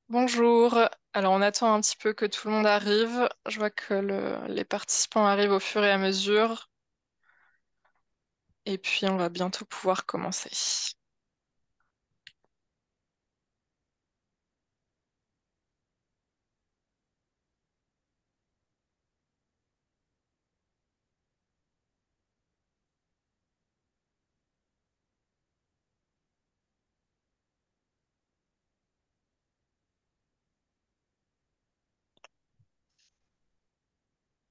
Bonjour. Alors, on attend un petit peu que tout le monde arrive. Je vois que les participants arrivent au fur et à mesure. Et puis, on va bientôt pouvoir commencer.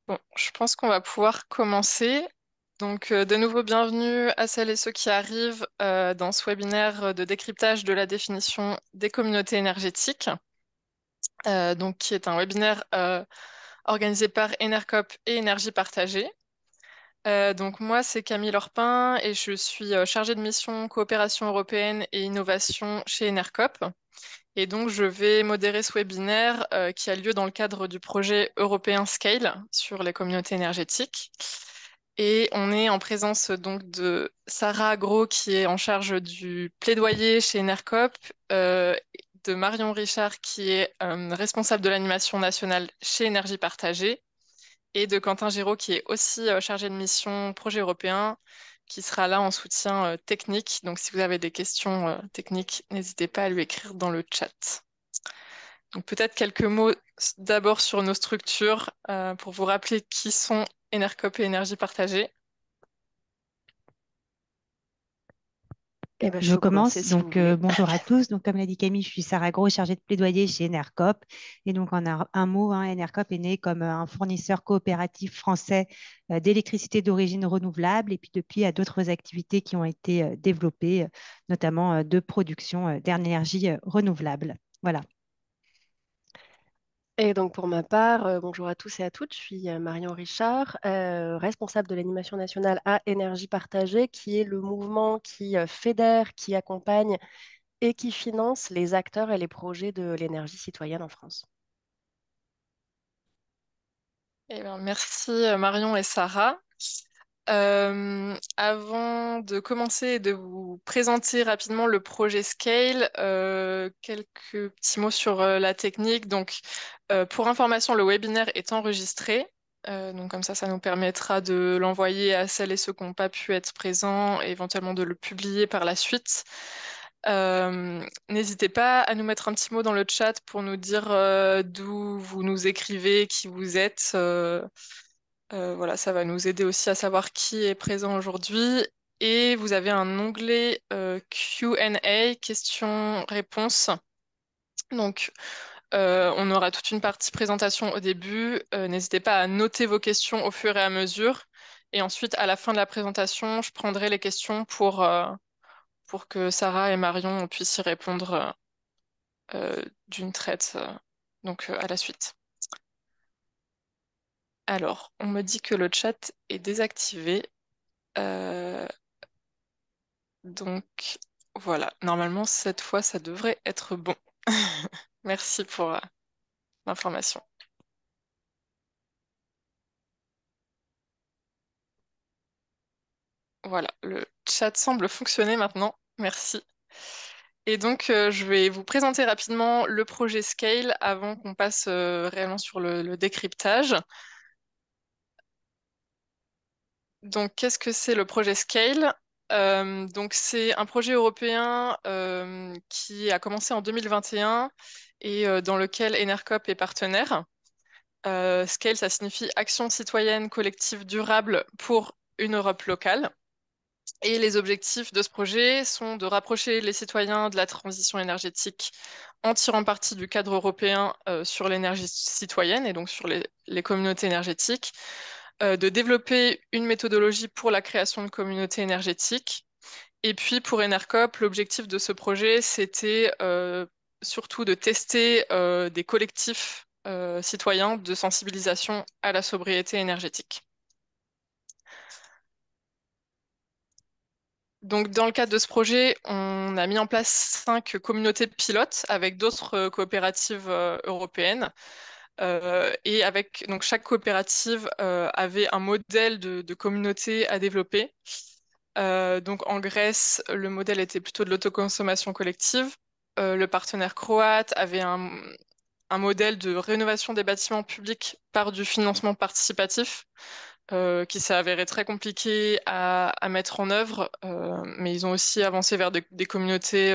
Bon, je pense qu'on va pouvoir commencer. Donc, de nouveau, bienvenue à celles et ceux qui arrivent dans ce webinaire de décryptage de la définition des communautés énergétiques. Donc, qui est un webinaire organisé par Enercop et Énergie Partagée. Donc moi, c'est Camille Lorpin et je suis chargée de mission coopération européenne et innovation chez Enercop. Et donc, je vais modérer ce webinaire qui a lieu dans le cadre du projet européen Scale sur les communautés énergétiques. Et on est en présence donc de Sarah Agro qui est en charge du plaidoyer chez Enercop, de Marion Richard qui est responsable de l'animation nationale chez Énergie Partagée et de Quentin Giraud, qui est aussi chargé de mission projet européen, qui sera là en soutien technique. Donc, si vous avez des questions techniques, n'hésitez pas à lui écrire dans le chat. Donc, peut-être quelques mots d'abord sur nos structures pour vous rappeler qui sont Enercop et Énergie Partagée. Eh ben, je Je peux commencer commence. si vous voulez. Bonjour à tous. Donc, comme l'a dit Camille, je suis Sarah Gros, chargée de plaidoyer chez Enercop. Et donc, en un mot, Enercop est né comme un fournisseur coopératif français d'électricité d'origine renouvelable. Et puis, depuis, il y a d'autres activités qui ont été développées, notamment de production d'énergie renouvelable. Voilà. Et donc pour ma part, bonjour à tous et à toutes, je suis Marion Richard, responsable de l'animation nationale à Énergie Partagée, qui est le mouvement qui fédère, qui accompagne et qui finance les acteurs et les projets de l'énergie citoyenne en France. Eh bien, merci Marion et Sarah. Avant de commencer et de vous présenter rapidement le projet Scale, quelques petits mots sur la technique. Donc, pour information, le webinaire est enregistré. Donc, comme ça nous permettra de l'envoyer à celles et ceux qui n'ont pas pu être présents et éventuellement de le publier par la suite. N'hésitez pas à nous mettre un petit mot dans le chat pour nous dire d'où vous nous écrivez, qui vous êtes. Voilà, ça va nous aider aussi à savoir qui est présent aujourd'hui. Et vous avez un onglet Q&A, questions-réponses. Donc, on aura toute une partie présentation au début. N'hésitez pas à noter vos questions au fur et à mesure. Et ensuite, à la fin de la présentation, je prendrai les questions pour que Sarah et Marion puissent y répondre d'une traite, donc à la suite. Alors, on me dit que le chat est désactivé. Euh, Donc voilà, normalement cette fois ça devrait être bon. Merci pour l'information. Voilà, le chat semble fonctionner maintenant. Merci. Et donc je vais vous présenter rapidement le projet Scale avant qu'on passe réellement sur le décryptage. Donc qu'est-ce que c'est le projet Scale? Donc c'est un projet européen qui a commencé en 2021 et dans lequel Enercop est partenaire. Scale, ça signifie Action citoyenne collective durable pour une Europe locale. Et les objectifs de ce projet sont de rapprocher les citoyens de la transition énergétique en tirant parti du cadre européen sur l'énergie citoyenne et donc sur les communautés énergétiques, de développer une méthodologie pour la création de communautés énergétiques. Et puis pour Enercop, l'objectif de ce projet, c'était surtout de tester des collectifs citoyens de sensibilisation à la sobriété énergétique. Donc, dans le cadre de ce projet, on a mis en place 5 communautés pilotes avec d'autres coopératives européennes. Et avec donc chaque coopérative avait un modèle de communauté à développer. Donc en Grèce, le modèle était plutôt de l'autoconsommation collective. le partenaire croate avait un modèle de rénovation des bâtiments publics par du financement participatif qui s'est avéré très compliqué à mettre en œuvre, mais ils ont aussi avancé vers des communautés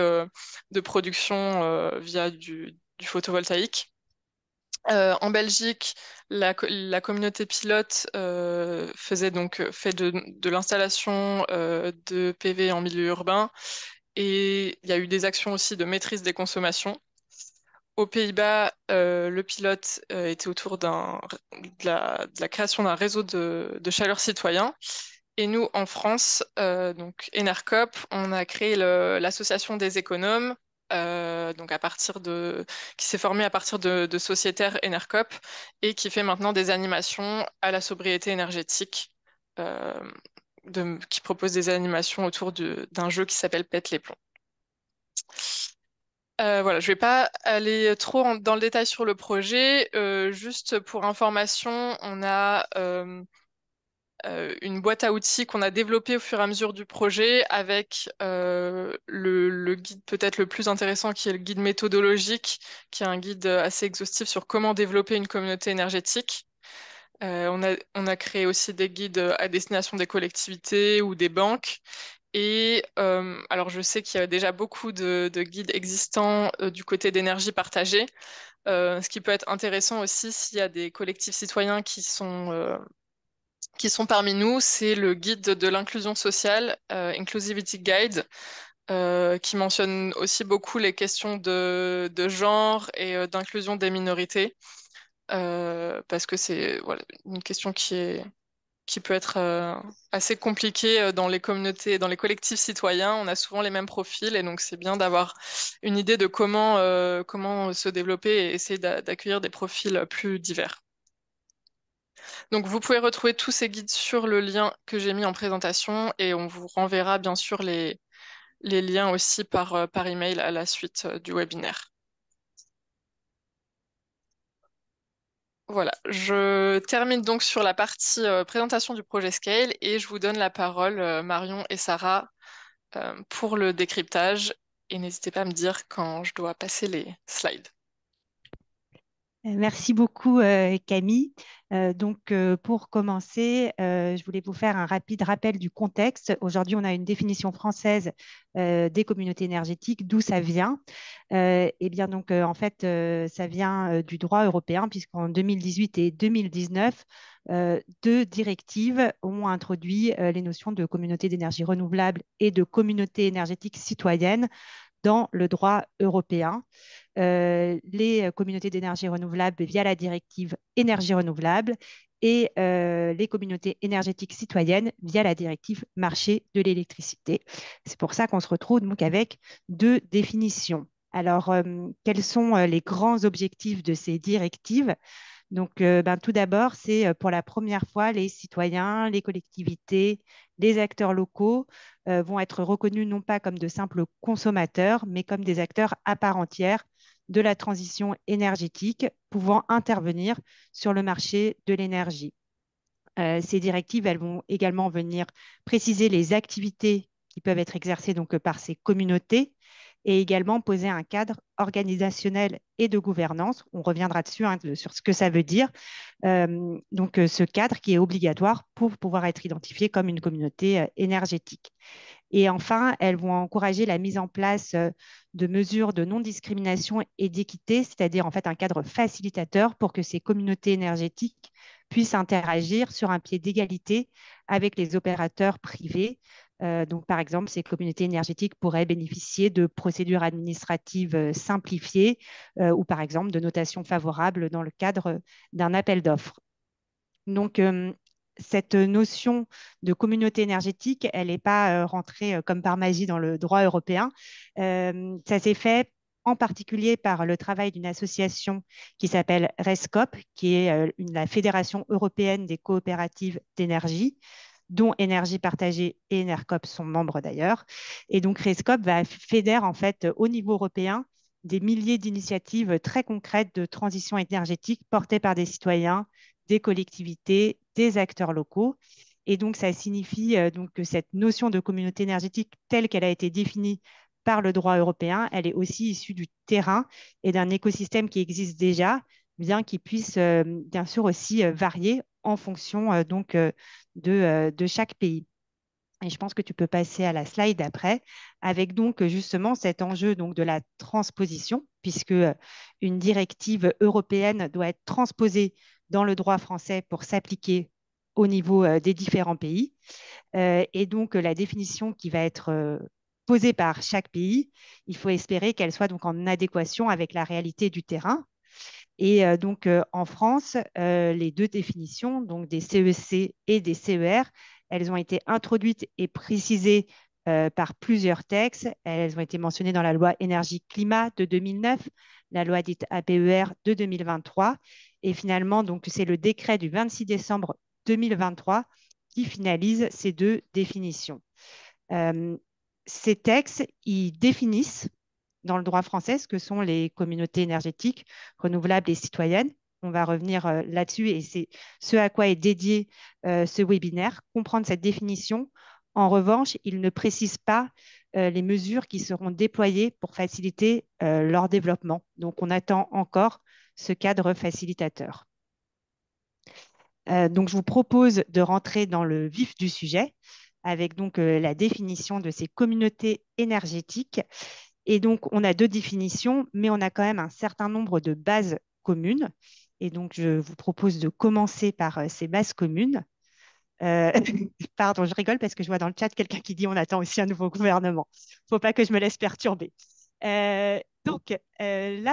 de production via du photovoltaïque. En Belgique, la communauté pilote fait de l'installation de PV en milieu urbain et il y a eu des actions aussi de maîtrise des consommations. Aux Pays-Bas, le pilote était autour de la création d'un réseau de chaleur citoyen. Et nous, en France, donc Enercop, on a créé l'association des économes, donc qui s'est formée à partir de sociétaires Enercop et qui fait maintenant des animations à la sobriété énergétique, euh, qui propose des animations autour d'un jeu qui s'appelle Pète les plombs. Voilà, je vais pas aller trop dans le détail sur le projet. Juste pour information, on a une boîte à outils qu'on a développée au fur et à mesure du projet avec le guide peut-être le plus intéressant qui est le guide méthodologique, qui est un guide assez exhaustif sur comment développer une communauté énergétique. On a créé aussi des guides à destination des collectivités ou des banques. Et alors, je sais qu'il y a déjà beaucoup de guides existants du côté d'énergie partagée, ce qui peut être intéressant aussi s'il y a des collectifs citoyens qui sont parmi nous, c'est le guide de l'inclusion sociale, Inclusivity Guide, qui mentionne aussi beaucoup les questions de genre et d'inclusion des minorités, parce que c'est voilà, une question qui peut être assez compliquée dans les communautés, dans les collectifs citoyens. On a souvent les mêmes profils et donc c'est bien d'avoir une idée de comment se développer et essayer d'accueillir des profils plus divers. Donc vous pouvez retrouver tous ces guides sur le lien que j'ai mis en présentation et on vous renverra bien sûr les liens aussi par email à la suite du webinaire. Voilà, je termine donc sur la partie présentation du projet Scale et je vous donne la parole, Marion et Sarah, pour le décryptage. Et n'hésitez pas à me dire quand je dois passer les slides. Merci beaucoup, Camille. Pour commencer, je voulais vous faire un rapide rappel du contexte. Aujourd'hui, on a une définition française des communautés énergétiques, d'où ça vient. En fait, ça vient du droit européen, puisqu'en 2018 et 2019, deux directives ont introduit les notions de communauté d'énergie renouvelable et de communauté énergétique citoyenne dans le droit européen. Les communautés d'énergie renouvelable via la directive énergie renouvelable et les communautés énergétiques citoyennes via la directive marché de l'électricité. C'est pour ça qu'on se retrouve donc avec deux définitions. Alors, quels sont les grands objectifs de ces directives? Tout d'abord, c'est pour la première fois, les citoyens, les collectivités, les acteurs locaux vont être reconnus non pas comme de simples consommateurs, mais comme des acteurs à part entière de la transition énergétique, pouvant intervenir sur le marché de l'énergie. Ces directives, elles vont également venir préciser les activités qui peuvent être exercées par ces communautés et également poser un cadre organisationnel et de gouvernance. On reviendra dessus sur ce que ça veut dire. Ce cadre qui est obligatoire pour pouvoir être identifié comme une communauté énergétique. Et enfin, elles vont encourager la mise en place de mesures de non-discrimination et d'équité, c'est-à-dire en fait un cadre facilitateur pour que ces communautés énergétiques puissent interagir sur un pied d'égalité avec les opérateurs privés. Par exemple, ces communautés énergétiques pourraient bénéficier de procédures administratives simplifiées ou par exemple de notations favorables dans le cadre d'un appel d'offres. Cette notion de communauté énergétique, elle n'est pas rentrée comme par magie dans le droit européen. Ça s'est fait en particulier par le travail d'une association qui s'appelle RESCOP, qui est la Fédération européenne des coopératives d'énergie, dont Énergie partagée et Enercop sont membres d'ailleurs. Et donc RESCOP fédère en fait au niveau européen des milliers d'initiatives très concrètes de transition énergétique portées par des citoyens, des collectivités, des acteurs locaux. Et donc, ça signifie que cette notion de communauté énergétique telle qu'elle a été définie par le droit européen, elle est aussi issue du terrain et d'un écosystème qui existe déjà, bien qu'il puisse bien sûr aussi varier en fonction de chaque pays. Et je pense que tu peux passer à la slide d'après, avec donc justement cet enjeu donc de la transposition, puisque une directive européenne doit être transposée dans le droit français pour s'appliquer au niveau des différents pays. Et donc la définition qui va être posée par chaque pays, il faut espérer qu'elle soit donc en adéquation avec la réalité du terrain. Et en France, les deux définitions, donc des CEC et des CER, elles ont été introduites et précisées par plusieurs textes. Elles ont été mentionnées dans la loi énergie-climat de 2009, la loi dite APER de 2023. Et finalement, donc, c'est le décret du 26 décembre 2023 qui finalise ces deux définitions. Euh, Ces textes, ils définissent dans le droit français ce que sont les communautés énergétiques renouvelables et citoyennes. On va revenir là-dessus et c'est ce à quoi est dédié ce webinaire, comprendre cette définition. En revanche, il ne précise pas les mesures qui seront déployées pour faciliter leur développement. Donc, on attend encore ce cadre facilitateur. Donc, je vous propose de rentrer dans le vif du sujet avec donc la définition de ces communautés énergétiques. Et donc, on a deux définitions, mais on a quand même un certain nombre de bases communes. Et donc, je vous propose de commencer par ces bases communes. Euh, Pardon, je rigole parce que je vois dans le chat quelqu'un qui dit on attend aussi un nouveau gouvernement. Il ne faut pas que je me laisse perturber. La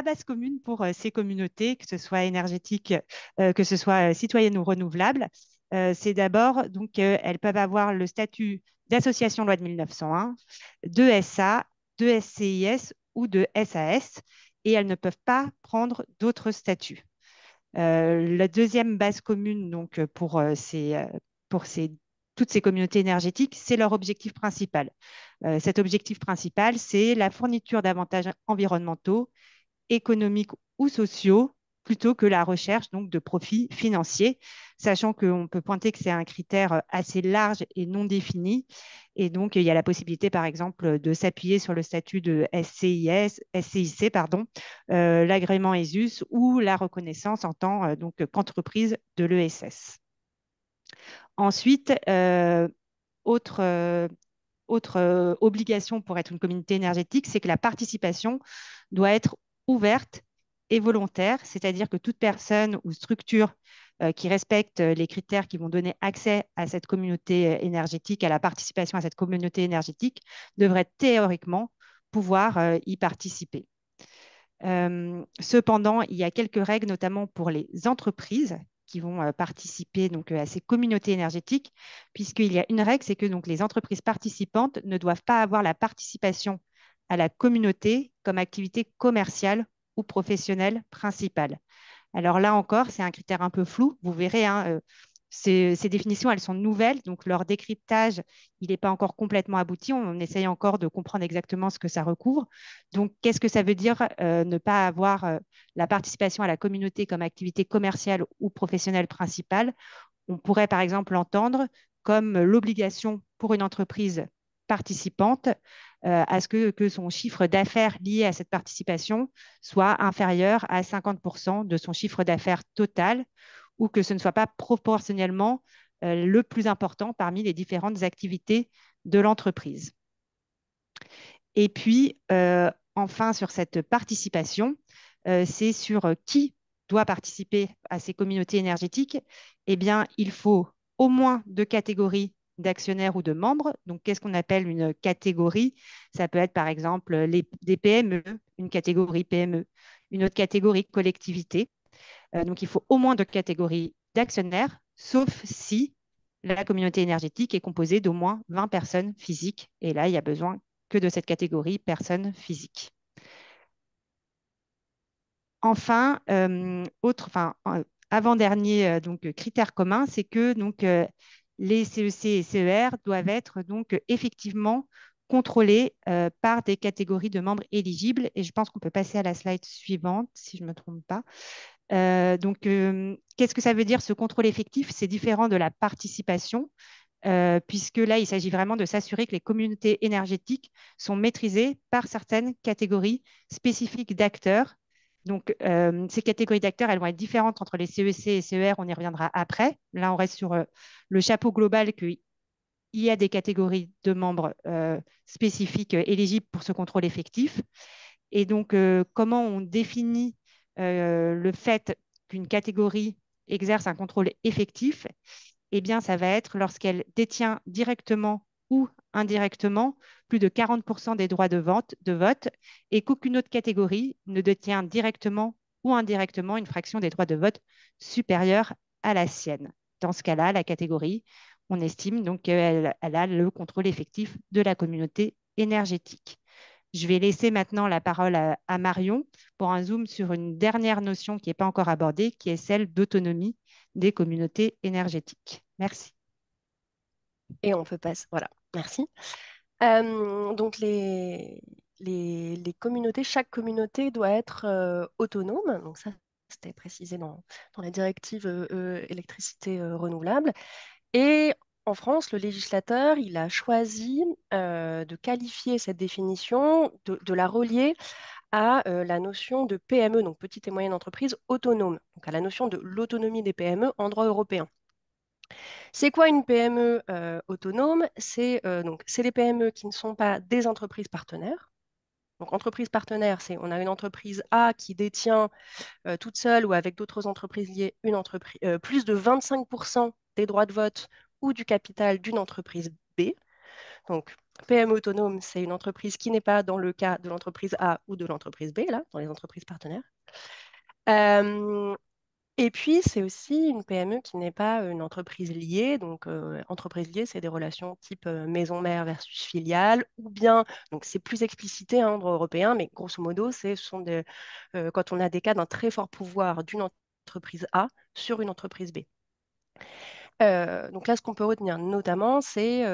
base commune pour ces communautés, que ce soit énergétique, que ce soit citoyenne ou renouvelable, c'est d'abord, donc, elles peuvent avoir le statut d'association loi de 1901, de SA, de SCIS ou de SAS, et elles ne peuvent pas prendre d'autres statuts. La deuxième base commune donc, pour toutes ces communautés énergétiques, c'est leur objectif principal. Cet objectif principal, c'est la fourniture d'avantages environnementaux, économiques ou sociaux, plutôt que la recherche donc, de profits financiers, sachant qu'on peut pointer que c'est un critère assez large et non défini. Et donc, il y a la possibilité, par exemple, de s'appuyer sur le statut de SCIC, pardon, l'agrément ESUS ou la reconnaissance en tant qu'entreprise de l'ESS. Ensuite, autre, obligation pour être une communauté énergétique, c'est que la participation doit être ouverte et volontaire, c'est-à-dire que toute personne ou structure qui respecte les critères qui vont donner accès à cette communauté énergétique, à la participation à cette communauté énergétique, devrait théoriquement pouvoir y participer. Cependant, il y a quelques règles, notamment pour les entreprises qui vont participer donc, à ces communautés énergétiques, puisqu'il y a une règle, c'est que donc, les entreprises participantes ne doivent pas avoir la participation à la communauté comme activité commerciale ou professionnelle principale. Alors là encore, c'est un critère un peu flou. Vous verrez, hein, ces définitions, elles sont nouvelles, donc leur décryptage, il n'est pas encore complètement abouti. On essaye encore de comprendre exactement ce que ça recouvre. Donc, qu'est-ce que ça veut dire ne pas avoir la participation à la communauté comme activité commerciale ou professionnelle principale? On pourrait, par exemple, l'entendre comme l'obligation pour une entreprise participante à ce que son chiffre d'affaires lié à cette participation soit inférieur à 50% de son chiffre d'affaires total ou que ce ne soit pas proportionnellement le plus important parmi les différentes activités de l'entreprise. Et puis, enfin, sur cette participation, c'est sur qui doit participer à ces communautés énergétiques. Eh bien, il faut au moins deux catégories d'actionnaires ou de membres. Donc, qu'est-ce qu'on appelle une catégorie? Ça peut être, par exemple, des PME, une catégorie PME, une autre catégorie collectivité. Donc, il faut au moins deux catégories d'actionnaires, sauf si la communauté énergétique est composée d'au moins 20 personnes physiques. Et là, il y a besoin que de cette catégorie personnes physiques. Enfin, avant-dernier critère commun, c'est que les CEC et CER doivent être donc effectivement contrôlés par des catégories de membres éligibles. Et je pense qu'on peut passer à la slide suivante, si je ne me trompe pas. Qu'est-ce que ça veut dire ce contrôle effectif? C'est différent de la participation, puisque là, il s'agit vraiment de s'assurer que les communautés énergétiques sont maîtrisées par certaines catégories spécifiques d'acteurs. Donc, ces catégories d'acteurs, elles vont être différentes entre les CEC et CER, on y reviendra après. Là, on reste sur le chapeau global qu'il y a des catégories de membres spécifiques éligibles pour ce contrôle effectif. Et donc, comment on définit le fait qu'une catégorie exerce un contrôle effectif? Eh bien, ça va être lorsqu'elle détient directement ou indirectement plus de 40% des droits de vote et qu'aucune autre catégorie ne détient directement ou indirectement une fraction des droits de vote supérieure à la sienne. Dans ce cas-là, la catégorie, on estime donc qu'elle a le contrôle effectif de la communauté énergétique. Je vais laisser maintenant la parole à Marion pour un zoom sur une dernière notion qui n'est pas encore abordée, qui est celle d'autonomie des communautés énergétiques. Merci. Et on peut passer. Voilà, merci. Donc, les communautés, chaque communauté doit être autonome. Donc, ça, c'était précisé dans la directive électricité renouvelable. Et en France, le législateur, il a choisi de qualifier cette définition, de la relier à la notion de PME, donc petite et moyenne entreprise autonome, donc à la notion de l'autonomie des PME en droit européen. C'est quoi une PME autonome? C'est les PME qui ne sont pas des entreprises partenaires. Donc, entreprise partenaire, c'est on a une entreprise A qui détient toute seule ou avec d'autres entreprises liées plus de 25% des droits de vote ou du capital d'une entreprise B. Donc, PME autonome, c'est une entreprise qui n'est pas dans le cas de l'entreprise A ou de l'entreprise B, là, dans les entreprises partenaires. Euh, et puis, c'est aussi une PME qui n'est pas une entreprise liée. Donc, entreprise liée, c'est des relations type maison mère versus filiale, ou bien, donc c'est plus explicité en droit européen, mais grosso modo, quand on a des cas d'un très fort pouvoir d'une entreprise A sur une entreprise B. Donc là, ce qu'on peut retenir notamment, c'est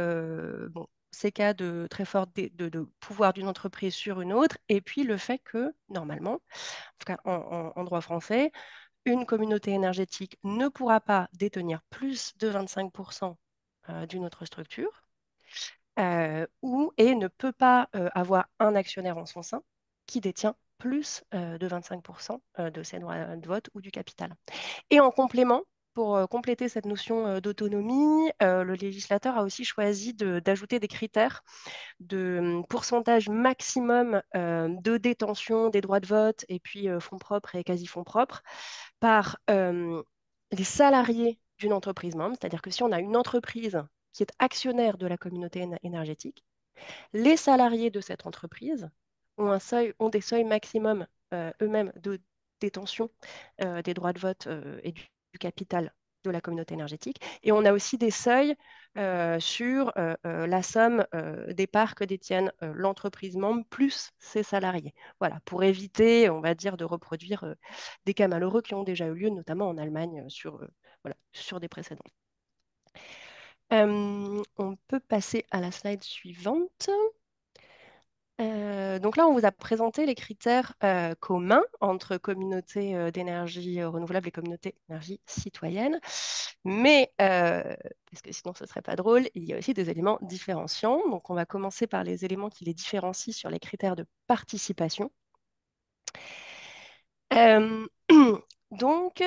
ces cas de très fort de pouvoir d'une entreprise sur une autre, et puis le fait que, normalement, en tout cas en droit français, une communauté énergétique ne pourra pas détenir plus de 25% d'une autre structure et ne peut pas avoir un actionnaire en son sein qui détient plus de 25% de ses droits de vote ou du capital. Et en complément, pour compléter cette notion d'autonomie, le législateur a aussi choisi d'ajouter des critères de pourcentage maximum de détention des droits de vote et puis fonds propres et quasi-fonds propres par les salariés d'une entreprise membre. C'est-à-dire que si on a une entreprise qui est actionnaire de la communauté énergétique, les salariés de cette entreprise ont des seuils maximums eux-mêmes de détention des droits de vote et du capital de la communauté énergétique. Et on a aussi des seuils sur la somme des parts que détiennent l'entreprise membre plus ses salariés. Voilà, pour éviter, on va dire, de reproduire des cas malheureux qui ont déjà eu lieu, notamment en Allemagne, voilà, sur des précédents. On peut passer à la slide suivante. Donc là, on vous a présenté les critères communs entre communautés d'énergie renouvelable et communautés d'énergie citoyenne. Mais, parce que sinon ce ne serait pas drôle, il y a aussi des éléments différenciants. Donc on va commencer par les éléments qui les différencient sur les critères de participation. Euh, donc,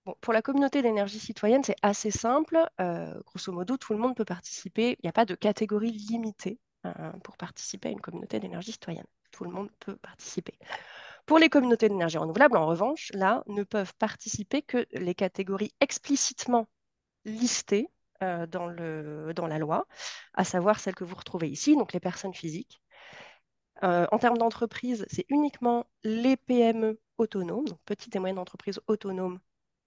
bon, pour la communauté d'énergie citoyenne, c'est assez simple. Grosso modo, tout le monde peut participer. Il n'y a pas de catégorie limitée pour participer à une communauté d'énergie citoyenne. Tout le monde peut participer. Pour les communautés d'énergie renouvelable, en revanche, là, ne peuvent participer que les catégories explicitement listées dans la loi, à savoir celles que vous retrouvez ici, donc les personnes physiques. En termes d'entreprise, c'est uniquement les PME autonomes, donc petites et moyennes entreprises autonomes,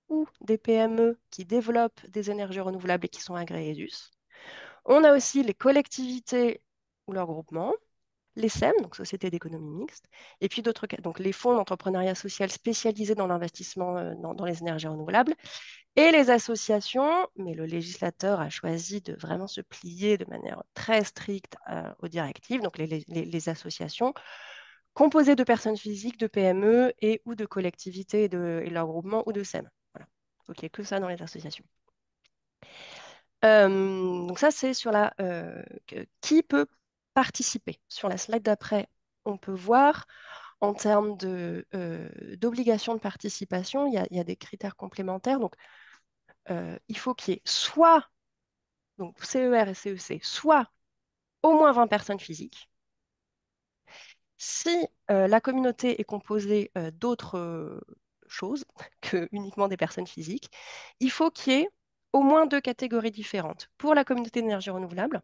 ou des PME qui développent des énergies renouvelables et qui sont agréées ESUS. On a aussi les collectivités ou leurs groupements, les SEM, donc Sociétés d'économie mixte, et puis d'autres cas, donc les fonds d'entrepreneuriat social spécialisés dans l'investissement dans les énergies renouvelables, et les associations, mais le législateur a choisi de vraiment se plier de manière très stricte aux directives, donc les associations composées de personnes physiques, de PME et ou de collectivités et leurs groupements ou de SEM. Voilà. Donc il n'y a que ça dans les associations. Donc ça, c'est sur qui peut participer. Sur la slide d'après, on peut voir en termes d'obligation de participation, il y a des critères complémentaires. Donc, il faut qu'il y ait soit, donc CER et CEC, soit au moins 20 personnes physiques. Si la communauté est composée d'autres choses que uniquement des personnes physiques, il faut qu'il y ait au moins deux catégories différentes. Pour la communauté d'énergie renouvelable,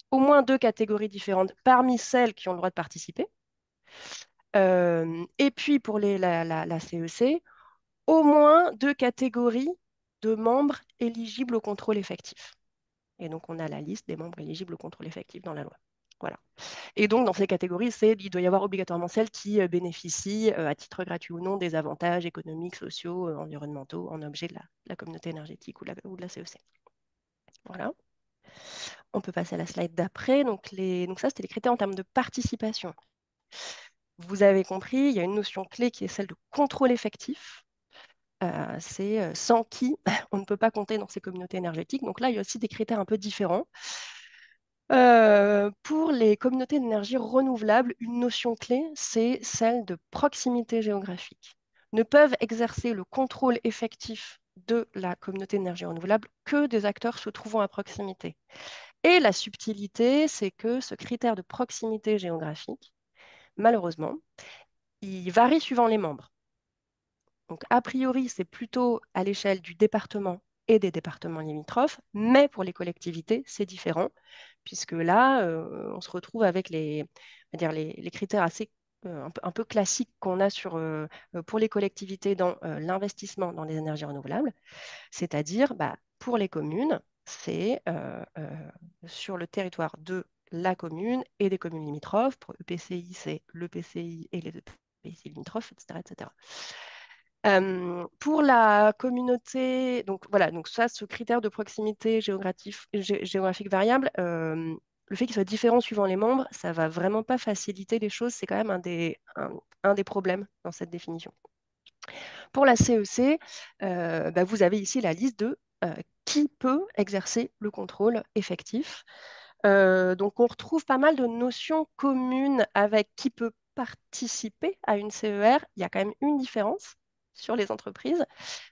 au moins deux catégories différentes parmi celles qui ont le droit de participer. Et puis pour la CEC, au moins deux catégories de membres éligibles au contrôle effectif. Et donc on a la liste des membres éligibles au contrôle effectif dans la loi. Voilà. Et donc, dans ces catégories, il doit y avoir obligatoirement celles qui bénéficient, à titre gratuit ou non, des avantages économiques, sociaux, environnementaux en objet de la communauté énergétique ou de la CEC. Voilà. On peut passer à la slide d'après. Donc ça, c'était les critères en termes de participation. Vous avez compris, il y a une notion clé qui est celle de contrôle effectif. C'est sans qui on ne peut pas compter dans ces communautés énergétiques. Donc là, il y a aussi des critères un peu différents. Pour les communautés d'énergie renouvelable, une notion clé, c'est celle de proximité géographique. Ne peuvent exercer le contrôle effectif de la communauté d'énergie renouvelable que des acteurs se trouvant à proximité. Et la subtilité, c'est que ce critère de proximité géographique, malheureusement, il varie suivant les membres. Donc, a priori, c'est plutôt à l'échelle du département et des départements limitrophes, mais pour les collectivités, c'est différent, puisque là, on se retrouve avec les critères assez un peu classiques qu'on a pour les collectivités dans l'investissement dans les énergies renouvelables, c'est-à-dire pour les communes, c'est sur le territoire de la commune et des communes limitrophes. Pour EPCI, c'est l'EPCI et les EPCI limitrophes, etc., etc. Pour la communauté, donc voilà, donc ça, ce critère de proximité géographique variable, le fait qu'il soit différent suivant les membres, ça va vraiment pas faciliter les choses. C'est quand même un des problèmes dans cette définition. Pour la CEC, vous avez ici la liste de qui peut exercer le contrôle effectif. Donc, on retrouve pas mal de notions communes avec qui peut participer à une CER. Il y a quand même une différence sur les entreprises,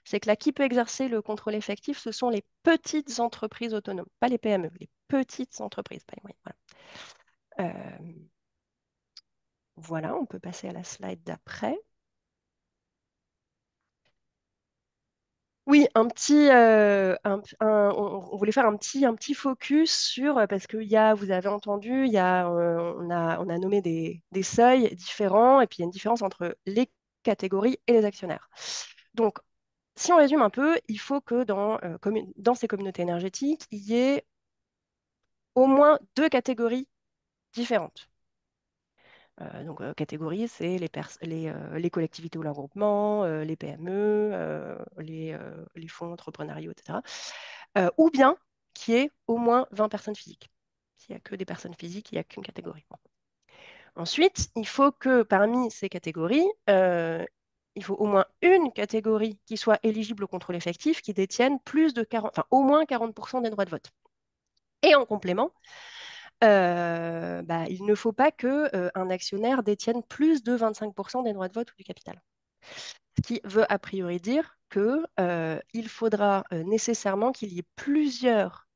c'est que là, qui peut exercer le contrôle effectif, ce sont les petites entreprises autonomes, pas les PME, les petites entreprises, pas les moyennes. Voilà. Voilà, on peut passer à la slide d'après. Oui, on voulait faire un petit focus sur, parce que vous avez entendu, on a nommé des seuils différents, et puis il y a une différence entre les catégories et les actionnaires. Donc, si on résume un peu, il faut que dans ces communautés énergétiques, il y ait au moins deux catégories différentes. Donc, catégories, c'est les collectivités ou leurs groupements, les PME, les fonds entrepreneuriaux, etc. Ou bien qu'il y ait au moins 20 personnes physiques. S'il n'y a que des personnes physiques, il n'y a qu'une catégorie. Bon. Ensuite, il faut que parmi ces catégories, il faut au moins une catégorie qui soit éligible au contrôle effectif, qui détienne au moins 40% des droits de vote. Et en complément, il ne faut pas qu'un actionnaire détienne plus de 25% des droits de vote ou du capital. Ce qui veut a priori dire qu'il faudra nécessairement qu'il y ait plusieurs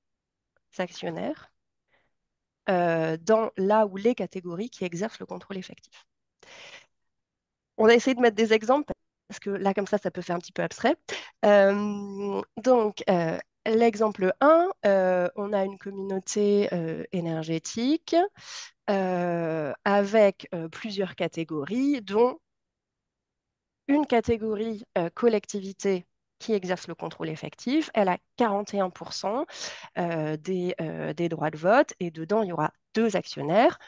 actionnaires dans là où les catégories qui exercent le contrôle effectif. On a essayé de mettre des exemples parce que là, comme ça peut faire un petit peu abstrait. L'exemple 1, on a une communauté énergétique avec plusieurs catégories, dont une catégorie collectivité qui exerce le contrôle effectif. Elle a 41% des droits de vote et dedans, il y aura deux actionnaires,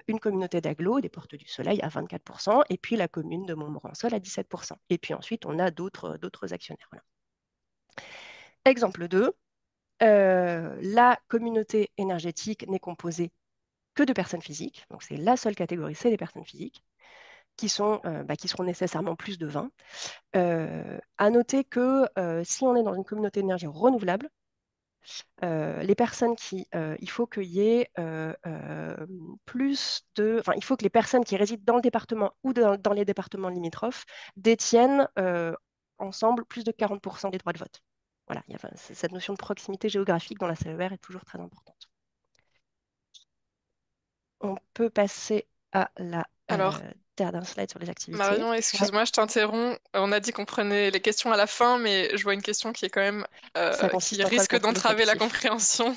une communauté d'agglo, des Portes du Soleil à 24% et puis la commune de Montmorency à 17%. Et puis ensuite, on a d'autres actionnaires. Voilà. Exemple 2, la communauté énergétique n'est composée que de personnes physiques. Donc, c'est la seule catégorie, c'est les personnes physiques qui seront nécessairement plus de 20. À noter que si on est dans une communauté d'énergie renouvelable, les personnes il faut qu'il y ait enfin, il faut que les personnes qui résident dans le département ou dans les départements limitrophes détiennent ensemble plus de 40% des droits de vote. Voilà, enfin, cette notion de proximité géographique dans la CER est toujours très importante. On peut passer à la Alors, dernière slide sur les activités. Marion, Ouais, excuse-moi, je t'interromps. On a dit qu'on prenait les questions à la fin, mais je vois une question qui est quand même ça qui consiste en quoi le risque contrôle d'entraver la effectif? compréhension.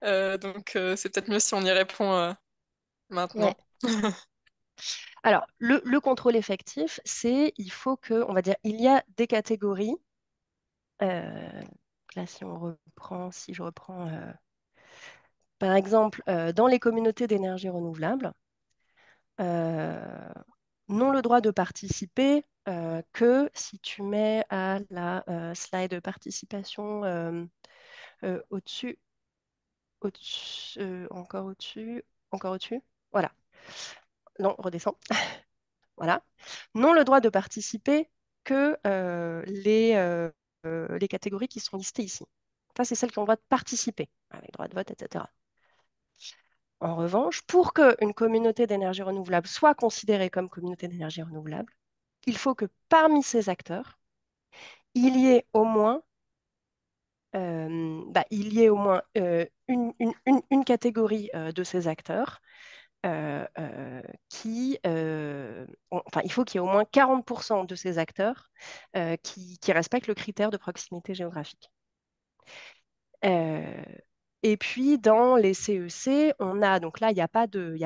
Donc, c'est peut-être mieux si on y répond Ouais. maintenant. Alors, le contrôle effectif, il faut que, on va dire, il y a des catégories. Euh, Là, si je reprends, par exemple, dans les communautés d'énergie renouvelable, euh, n'ont le droit de participer que si tu mets à la slide de participation au-dessus, encore au-dessus, voilà. Non, redescend. Voilà. N'ont le droit de participer que les catégories qui sont listées ici. Ça, c'est celles qui ont le droit de participer, avec droit de vote, etc. En revanche, pour qu'une communauté d'énergie renouvelable soit considérée comme communauté d'énergie renouvelable, il faut que parmi ces acteurs, il y ait au moins, une catégorie de ces acteurs enfin, il faut qu'il y ait au moins 40% de ces acteurs qui respectent le critère de proximité géographique. Euh, et puis, dans les CEC, donc là, il n'y a pas de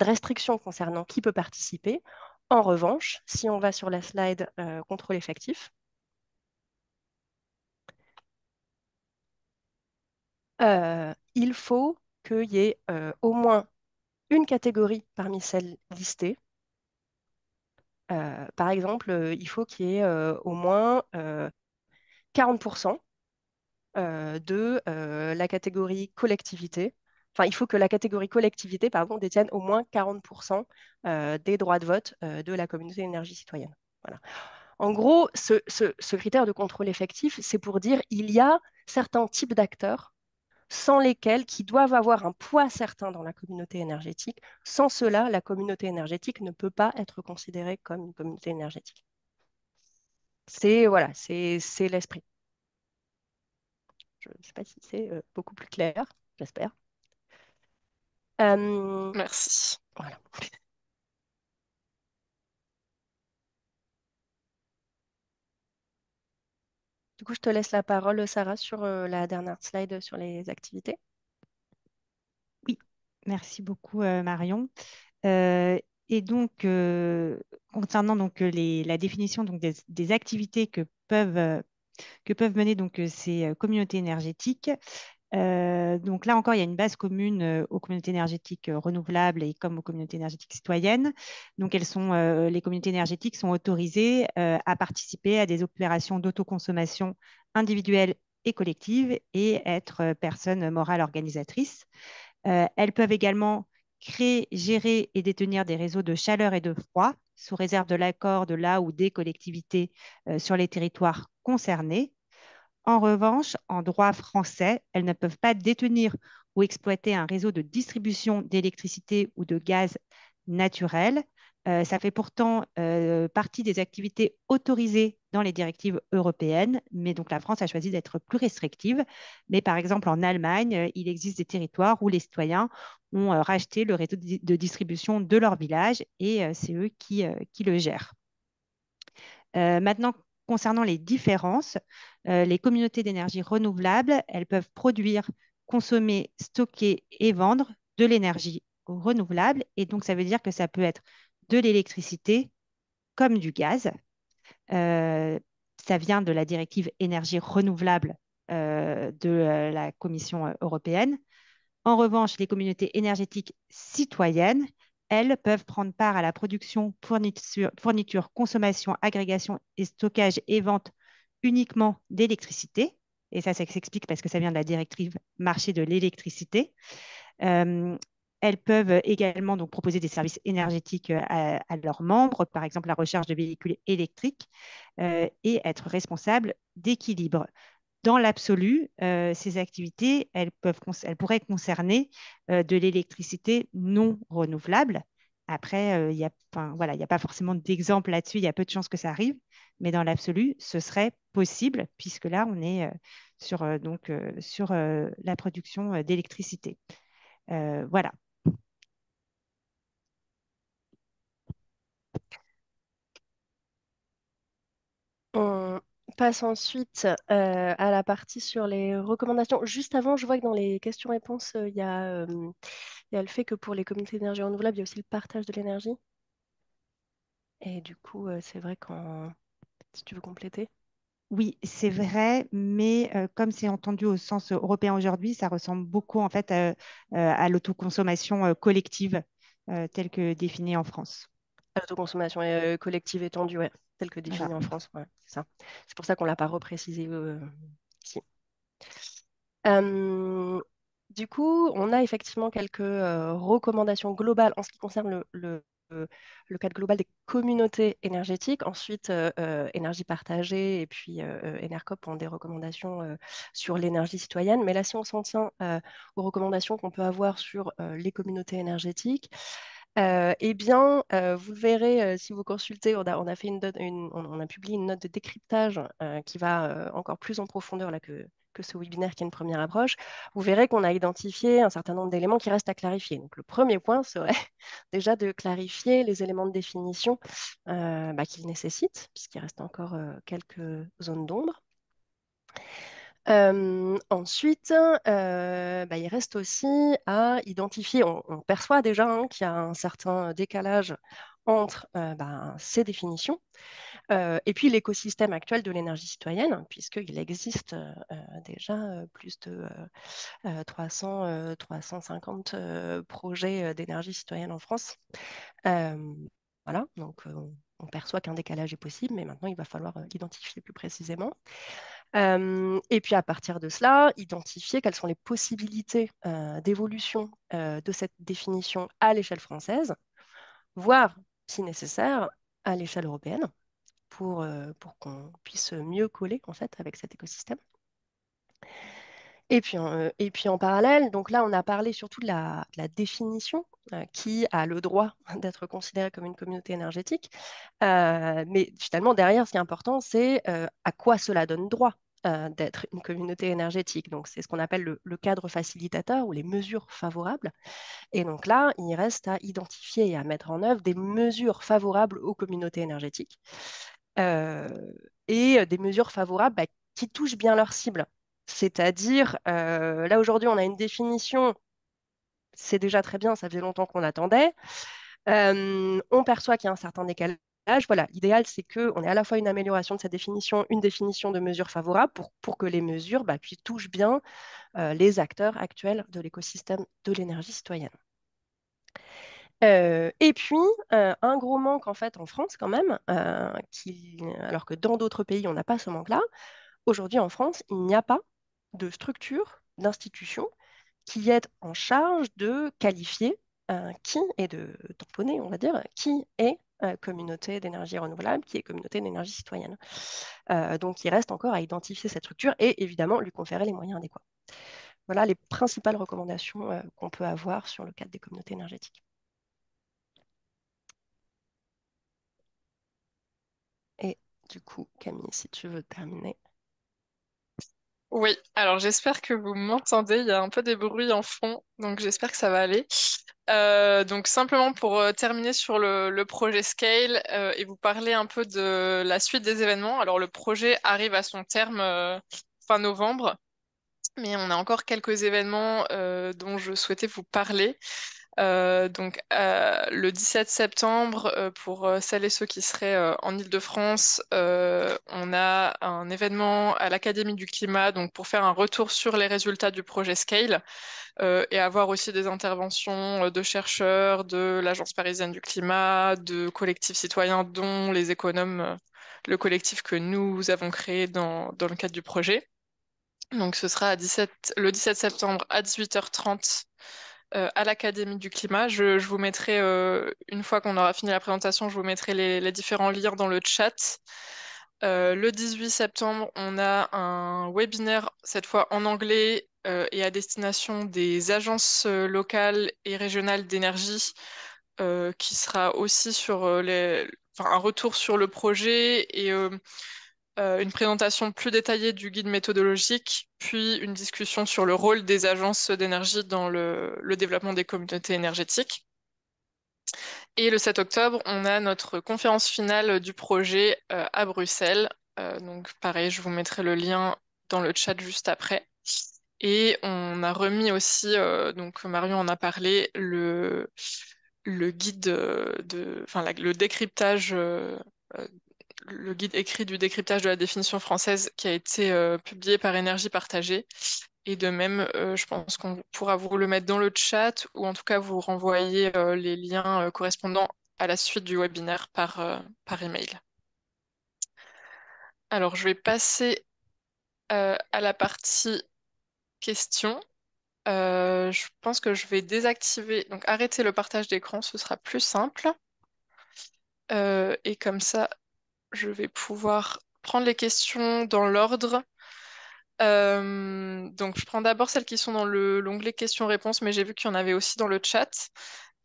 restriction concernant qui peut participer. En revanche, si on va sur la slide contrôle effectif, il faut qu'il y ait au moins une catégorie parmi celles listées. Par exemple, il faut qu'il y ait au moins 40% de la catégorie collectivité. Enfin, il faut que la catégorie collectivité, pardon, détienne au moins 40% des droits de vote de la communauté d'énergie citoyenne. Voilà. En gros, ce critère de contrôle effectif, c'est pour dire il y a certains types d'acteurs sans lesquels, qui doivent avoir un poids certain dans la communauté énergétique. Sans cela, la communauté énergétique ne peut pas être considérée comme une communauté énergétique. Voilà, c'est l'esprit. Je ne sais pas si c'est beaucoup plus clair, j'espère. Merci. Voilà. Du coup, je te laisse la parole, Sarah, sur la dernière slide sur les activités. Oui, merci beaucoup Marion. Euh, et donc, concernant donc, la définition donc, des activités que peuvent mener donc, ces communautés énergétiques, donc là encore, il y a une base commune aux communautés énergétiques renouvelables et comme aux communautés énergétiques citoyennes. Donc, les communautés énergétiques sont autorisées à participer à des opérations d'autoconsommation individuelle et collective et être personnes morales organisatrices. Elles peuvent également créer, gérer et détenir des réseaux de chaleur et de froid sous réserve de l'accord de la ou des collectivités sur les territoires concernés. En revanche, en droit français, elles ne peuvent pas détenir ou exploiter un réseau de distribution d'électricité ou de gaz naturel. Ça fait pourtant partie des activités autorisées dans les directives européennes, mais donc la France a choisi d'être plus restrictive. Mais par exemple, en Allemagne, il existe des territoires où les citoyens ont racheté le réseau de distribution de leur village et c'est eux qui le gèrent. Maintenant, concernant les différences, les communautés d'énergie renouvelable, elles peuvent produire, consommer, stocker et vendre de l'énergie renouvelable. Et donc, ça veut dire que ça peut être de l'électricité comme du gaz. Euh, Ça vient de la directive énergie renouvelable de la Commission européenne. En revanche, les communautés énergétiques citoyennes, elles, peuvent prendre part à la production, fourniture, consommation, agrégation et stockage et vente uniquement d'électricité. Et ça s'explique parce que ça vient de la directive marché de l'électricité. Euh, Elles peuvent également donc, proposer des services énergétiques à leurs membres, par exemple la recharge de véhicules électriques, et être responsables d'équilibre. dans l'absolu, ces activités, elles pourraient concerner de l'électricité non renouvelable. Après, enfin, voilà, il n'y a pas forcément d'exemple là-dessus, il y a peu de chances que ça arrive, mais dans l'absolu, ce serait possible, puisque là, on est sur la production d'électricité. Voilà. On passe ensuite à la partie sur les recommandations. Juste avant, je vois que dans les questions-réponses, il y a le fait que pour les communautés d'énergie renouvelable, il y a aussi le partage de l'énergie. Et du coup, c'est vrai quand, si tu veux compléter. Oui, c'est vrai, mais comme c'est entendu au sens européen aujourd'hui, ça ressemble beaucoup en fait à l'autoconsommation collective telle que définie en France. L'autoconsommation collective étendue, ouais, telle que Voilà. définie en France, ouais, c'est ça. C'est pour ça qu'on ne l'a pas reprécisé ici. Euh, du coup, on a effectivement quelques recommandations globales en ce qui concerne le cadre global des communautés énergétiques. Ensuite, énergie partagée et puis Enercop ont des recommandations sur l'énergie citoyenne. Mais là, si on s'en tient aux recommandations qu'on peut avoir sur les communautés énergétiques, eh bien, vous le verrez si vous consultez, on a fait on a publié une note de décryptage qui va encore plus en profondeur là, que ce webinaire qui est une première approche. Vous verrez qu'on a identifié un certain nombre d'éléments qui restent à clarifier. Donc, le premier point serait déjà de clarifier les éléments de définition qu'ils nécessitent, puisqu'il reste encore quelques zones d'ombre. Ensuite, il reste aussi à identifier, on perçoit déjà qu'il y a un certain décalage entre ces définitions et puis l'écosystème actuel de l'énergie citoyenne, puisqu'il existe déjà plus de 350 projets d'énergie citoyenne en France. Euh, voilà, donc on perçoit qu'un décalage est possible, mais maintenant il va falloir l'identifier plus précisément. Et puis à partir de cela, identifier quelles sont les possibilités d'évolution de cette définition à l'échelle française, voire, si nécessaire, à l'échelle européenne, pour qu'on puisse mieux coller en fait avec cet écosystème. Et puis en parallèle, donc là, on a parlé surtout de la définition qui a le droit d'être considérée comme une communauté énergétique. Mais finalement, derrière, ce qui est important, c'est à quoi cela donne droit d'être une communauté énergétique. Donc, c'est ce qu'on appelle le cadre facilitateur ou les mesures favorables. Et donc là, il reste à identifier et à mettre en œuvre des mesures favorables aux communautés énergétiques euh, et des mesures favorables qui touchent bien leur cible. C'est-à-dire, là aujourd'hui, on a une définition, c'est déjà très bien, ça faisait longtemps qu'on attendait. On perçoit qu'il y a un certain décalage. Voilà, l'idéal, c'est qu'on ait à la fois une amélioration de cette définition, une définition de mesures favorables pour que les mesures puis touchent bien les acteurs actuels de l'écosystème de l'énergie citoyenne. Et puis, un gros manque en fait en France quand même, alors que dans d'autres pays, on n'a pas ce manque-là. Aujourd'hui, en France, il n'y a pas de structure, d'institution qui est en charge de qualifier qui et de tamponner, on va dire, qui est communauté d'énergie renouvelable, qui est communauté d'énergie citoyenne. Donc, il reste encore à identifier cette structure et évidemment lui conférer les moyens adéquats. Voilà les principales recommandations qu'on peut avoir sur le cadre des communautés énergétiques. Et du coup, Camille, si tu veux terminer. Oui, alors j'espère que vous m'entendez. Il y a un peu des bruits en fond, donc j'espère que ça va aller. Donc simplement pour terminer sur le projet Scale et vous parler un peu de la suite des événements. Alors le projet arrive à son terme fin novembre, mais on a encore quelques événements dont je souhaitais vous parler. Le 17 septembre, pour celles et ceux qui seraient en Île-de-France, on a un événement à l'Académie du climat donc pour faire un retour sur les résultats du projet Scale et avoir aussi des interventions de chercheurs, de l'Agence parisienne du climat, de collectifs citoyens, dont les économes, le collectif que nous avons créé dans le cadre du projet. Donc ce sera le 17 septembre à 18h30 à l'Académie du climat. Je vous mettrai, une fois qu'on aura fini la présentation, je vous mettrai les différents liens dans le chat. Le 18 septembre, on a un webinaire, cette fois en anglais, et à destination des agences locales et régionales d'énergie, qui sera aussi sur enfin, un retour sur le projet et une présentation plus détaillée du guide méthodologique, puis une discussion sur le rôle des agences d'énergie dans le développement des communautés énergétiques. Et le 7 octobre, on a notre conférence finale du projet à Bruxelles. Donc pareil, je vous mettrai le lien dans le chat juste après. Et on a remis aussi, donc Marion en a parlé, le guide enfin le décryptage, euh, le guide écrit du décryptage de la définition française qui a été publié par Énergie Partagée. Et de même, je pense qu'on pourra vous le mettre dans le chat ou en tout cas vous renvoyer les liens correspondants à la suite du webinaire par email. Alors, je vais passer à la partie questions. Je pense que je vais désactiver, donc arrêter le partage d'écran, ce sera plus simple. Et comme ça, je vais pouvoir prendre les questions dans l'ordre. Donc, je prends d'abord celles qui sont dans l'onglet questions-réponses, mais j'ai vu qu'il y en avait aussi dans le chat.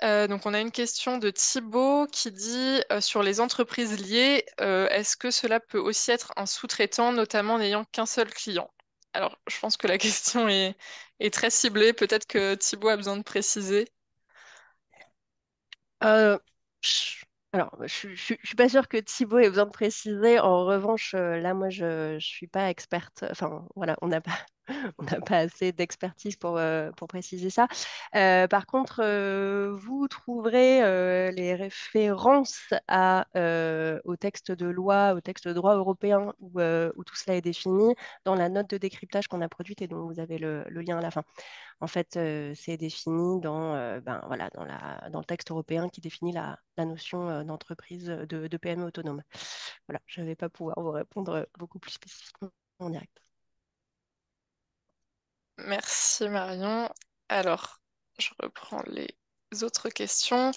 Donc, on a une question de Thibaut qui dit sur les entreprises liées, est-ce que cela peut aussi être un sous-traitant, notamment n'ayant qu'un seul client? Alors, je pense que la question est très ciblée. Peut-être que Thibaut a besoin de préciser. Euh, je- alors, je suis pas sûre que Thibaut ait besoin de préciser. En revanche, là, moi, je suis pas experte. Enfin, voilà, on n'a pas, on n'a pas assez d'expertise pour préciser ça. Par contre, vous trouverez les références au texte de loi, au texte de droit européen où tout cela est défini dans la note de décryptage qu'on a produite et dont vous avez le lien à la fin. En fait, c'est défini ben, voilà, dans le texte européen qui définit la notion d'entreprise, de PME autonome. Voilà, je ne vais pas pouvoir vous répondre beaucoup plus spécifiquement en direct. Merci Marion. Alors, je reprends les autres questions.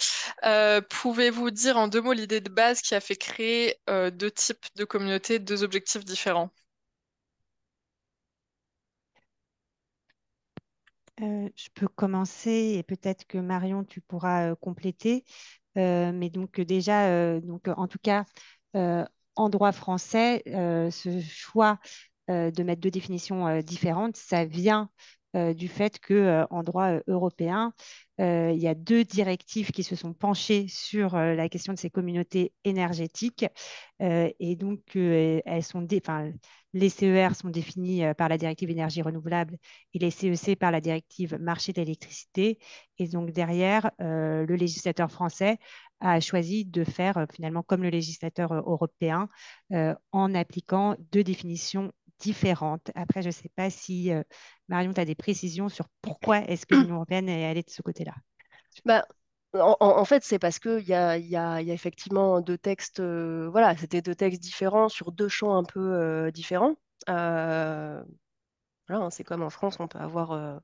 Pouvez-vous dire en deux mots l'idée de base qui a fait créer deux types de communautés, deux objectifs différents? Je peux commencer et peut-être que Marion, tu pourras compléter. Mais donc déjà, en tout cas, euh, en droit français, ce choix de mettre deux définitions différentes, ça vient du fait que en droit européen, il y a deux directives qui se sont penchées sur la question de ces communautés énergétiques. Et donc, enfin, les CER sont définis par la directive énergie renouvelable et les CEC par la directive marché de l'électricité. Et donc, derrière, le législateur français a choisi de faire finalement comme le législateur européen en appliquant deux définitions différentes. Après, je ne sais pas si Marion, tu as des précisions sur pourquoi est-ce que l'Union européenne est allée de ce côté-là. Bah, en fait, c'est parce qu'il y a effectivement deux textes, voilà, c'était deux textes différents sur deux champs un peu différents. Euh, voilà, hein, c'est comme en France, on peut avoir,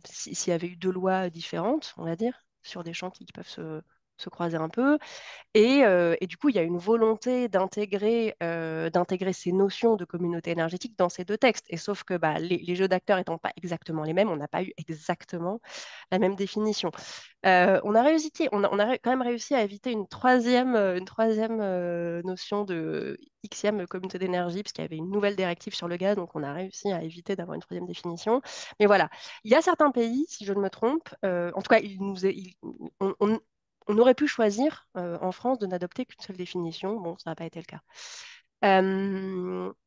s'il y avait eu deux lois différentes, on va dire, sur des champs qui peuvent se croiser un peu. Et du coup, il y a une volonté d'intégrer ces notions de communauté énergétique dans ces deux textes. Et sauf que bah, les jeux d'acteurs étant pas exactement les mêmes, on n'a pas eu exactement la même définition. On a quand même réussi à éviter une troisième notion de Xième communauté d'énergie, parce qu'il y avait une nouvelle directive sur le gaz, donc on a réussi à éviter d'avoir une troisième définition. Mais voilà, il y a certains pays, si je ne me trompe, en tout cas, on aurait pu choisir en France de n'adopter qu'une seule définition. Bon, ça n'a pas été le cas.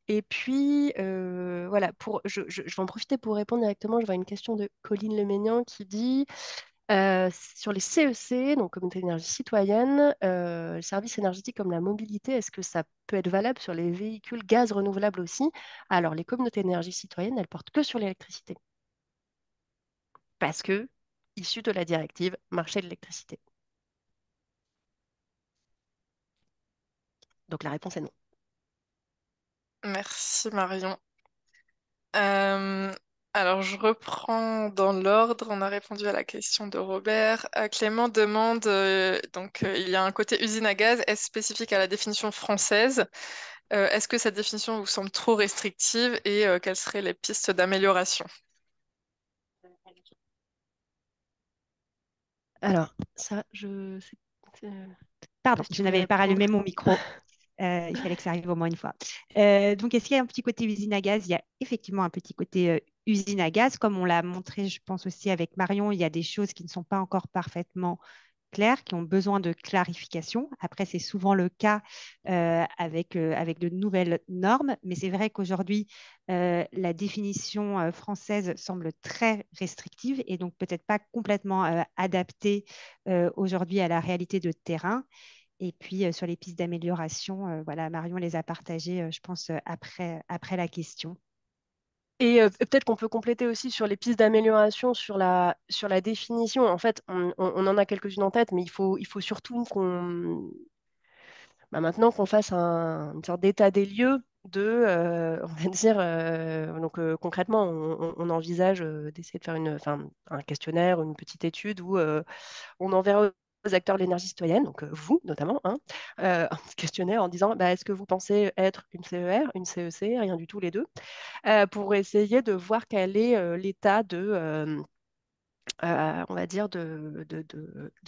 Et puis, voilà, je vais en profiter pour répondre directement. Je vois une question de Colline Leménian qui dit sur les CEC, donc Communauté d'énergie citoyenne, les services énergétiques comme la mobilité, est-ce que ça peut être valable sur les véhicules gaz renouvelables aussi? Alors, les communautés d'énergie citoyenne, elles portent que sur l'électricité parce que issues de la directive marché de l'électricité. Donc, la réponse est non. Merci Marion. Euh, Alors, je reprends dans l'ordre. On a répondu à la question de Robert. Clément demande, il y a un côté usine à gaz. Est-ce spécifique à la définition française? Est-ce que cette définition vous semble trop restrictive et quelles seraient les pistes d'amélioration? Alors, ça, je sais Pardon, pas si tu je voulais n'avais pas répondre. rallumé mon micro. Il fallait que ça arrive au moins une fois. Donc, est-ce qu'il y a un petit côté usine à gaz? Il y a effectivement un petit côté usine à gaz. Comme on l'a montré, je pense aussi avec Marion, il y a des choses qui ne sont pas encore parfaitement claires, qui ont besoin de clarification. Après, c'est souvent le cas avec de nouvelles normes, mais c'est vrai qu'aujourd'hui, la définition française semble très restrictive et donc peut-être pas complètement adaptée aujourd'hui à la réalité de terrain. Et puis, sur les pistes d'amélioration, voilà, Marion les a partagées, je pense, après la question. Et peut-être qu'on peut compléter aussi sur les pistes d'amélioration, sur la définition. En fait, on en a quelques-unes en tête, mais il faut surtout qu'on, bah, maintenant qu'on fasse une sorte d'état des lieux de, on va dire, concrètement, on envisage d'essayer de faire enfin, un questionnaire, une petite étude où on enverra aux acteurs de l'énergie citoyenne, donc vous notamment, hein, un petit questionnaire en disant bah, est-ce que vous pensez être une CER, une CEC, rien du tout les deux, pour essayer de voir quel est l'état on va dire, de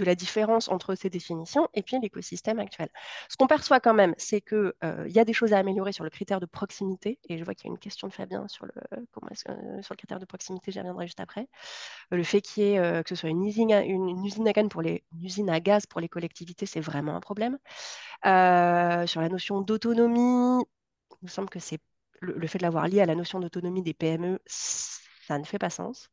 la différence entre ces définitions et puis l'écosystème actuel. Ce qu'on perçoit quand même, c'est qu'il y a des choses à améliorer sur le critère de proximité, et je vois qu'il y a une question de Fabien sur sur le critère de proximité, j'y reviendrai juste après. Le fait que ce soit une usine à gaz une usine à gaz pour les collectivités, c'est vraiment un problème. Sur la notion d'autonomie, il me semble que c'est le fait de l'avoir lié à la notion d'autonomie des PME, ça ne fait pas sens.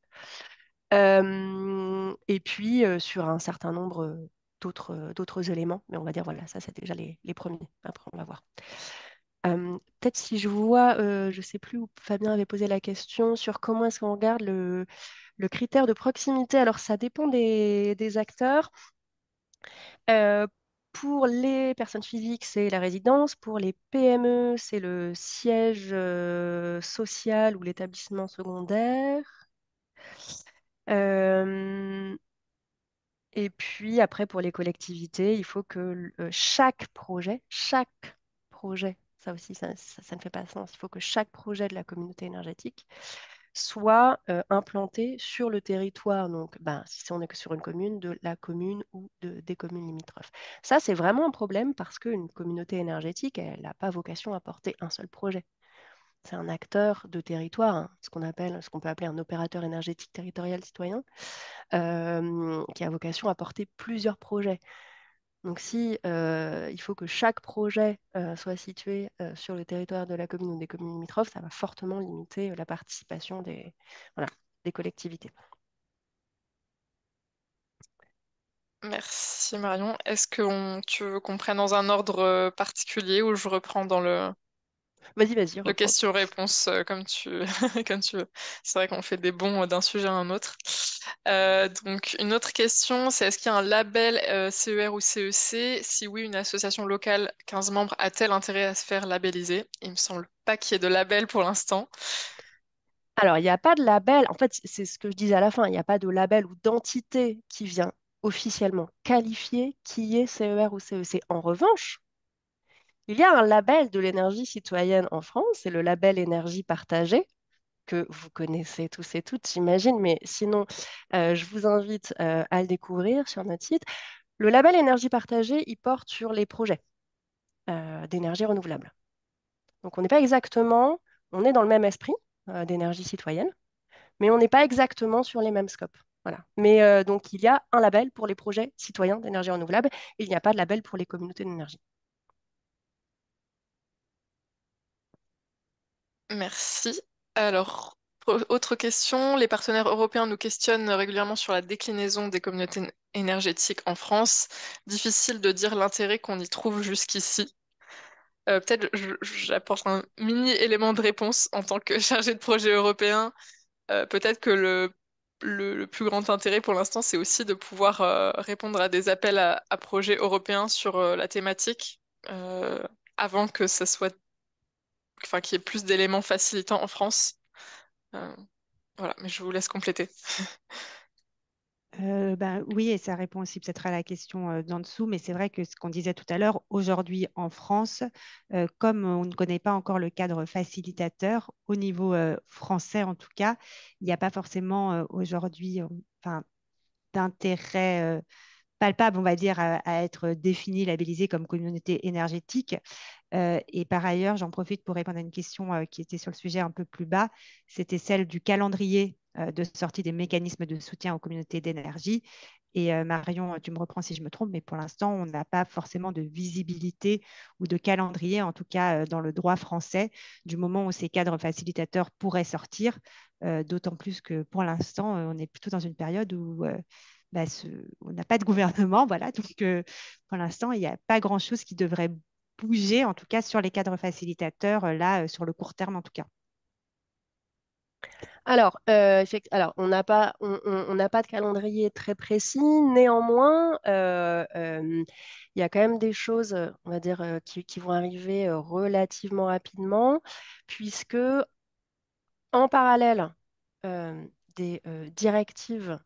Et puis sur un certain nombre d'autres éléments, mais on va dire voilà, ça c'est déjà les premiers. Après, on va voir. Peut-être si je vois, je ne sais plus où Fabien avait posé la question sur comment est-ce qu'on regarde le critère de proximité. Alors ça dépend des acteurs. Euh, pour les personnes physiques, c'est la résidence. Pour les PME, c'est le siège social ou l'établissement secondaire. Euh, Et puis après, pour les collectivités, il faut que chaque projet, ça aussi, ça ne fait pas sens, il faut que chaque projet de la communauté énergétique soit implanté sur le territoire, donc ben, si on est que sur une commune, de la commune ou des communes limitrophes. Ça, c'est vraiment un problème parce qu'une communauté énergétique, elle n'a pas vocation à porter un seul projet. C'est un acteur de territoire, hein, ce qu'on peut appeler un opérateur énergétique territorial citoyen qui a vocation à porter plusieurs projets. Donc si il faut que chaque projet soit situé sur le territoire de la commune ou des communes limitrophes, ça va fortement limiter la participation voilà, des collectivités. Merci Marion. Est-ce que tu veux qu'on prenne dans un ordre particulier ou je reprends dans Vas-y, vas-y, le reprends. question-réponse comme comme tu veux? C'est vrai qu'on fait des bonds d'un sujet à un autre. Donc une autre question, c'est est-ce qu'il y a un label CER ou CEC? Si oui, une association locale 15 membres a-t-elle intérêt à se faire labelliser? Il me semble pas qu'il y ait de label pour l'instant. Alors, il n'y a pas de label, en fait, c'est ce que je disais à la fin, il n'y a pas de label ou d'entité qui vient officiellement qualifier qui est CER ou CEC. En revanche, il y a un label de l'énergie citoyenne en France, c'est le label énergie partagée, que vous connaissez tous et toutes, j'imagine, mais sinon, je vous invite à le découvrir sur notre site. Le label énergie partagée, il porte sur les projets d'énergie renouvelable. Donc, on est dans le même esprit d'énergie citoyenne, mais on n'est pas exactement sur les mêmes scopes. Voilà. Mais donc, il y a un label pour les projets citoyens d'énergie renouvelable, et il n'y a pas de label pour les communautés d'énergie. Merci. Alors, autre question, les partenaires européens nous questionnent régulièrement sur la déclinaison des communautés énergétiques en France. Difficile de dire l'intérêt qu'on y trouve jusqu'ici. Peut-être j'apporte un mini élément de réponse en tant que chargé de projet européen. Peut-être que le plus grand intérêt pour l'instant, c'est aussi de pouvoir répondre à des appels à projets européens sur la thématique euh, avant que qu'il y ait plus d'éléments facilitants en France. Euh, Voilà, mais je vous laisse compléter. Ben, oui, et ça répond aussi peut-être à la question d'en dessous, mais c'est vrai que ce qu'on disait tout à l'heure, aujourd'hui en France, comme on ne connaît pas encore le cadre facilitateur, au niveau français en tout cas, il n'y a pas forcément aujourd'hui enfin, d'intérêt palpable, on va dire, à être défini, labellisé comme communauté énergétique. Et par ailleurs, j'en profite pour répondre à une question qui était sur le sujet un peu plus bas. C'était celle du calendrier de sortie des mécanismes de soutien aux communautés d'énergie. Et Marion, tu me reprends si je me trompe, mais pour l'instant, on n'a pas forcément de visibilité ou de calendrier, en tout cas dans le droit français, du moment où ces cadres facilitateurs pourraient sortir. D'autant plus que pour l'instant, on est plutôt dans une période où bah, on n'a pas de gouvernement. Voilà, donc pour l'instant, il n'y a pas grand-chose qui devrait bouger, en tout cas sur les cadres facilitateurs, là, sur le court terme en tout cas. Alors, alors on n'a pas de calendrier très précis. Néanmoins, il y a quand même des choses, on va dire, qui vont arriver relativement rapidement, puisque en parallèle des directives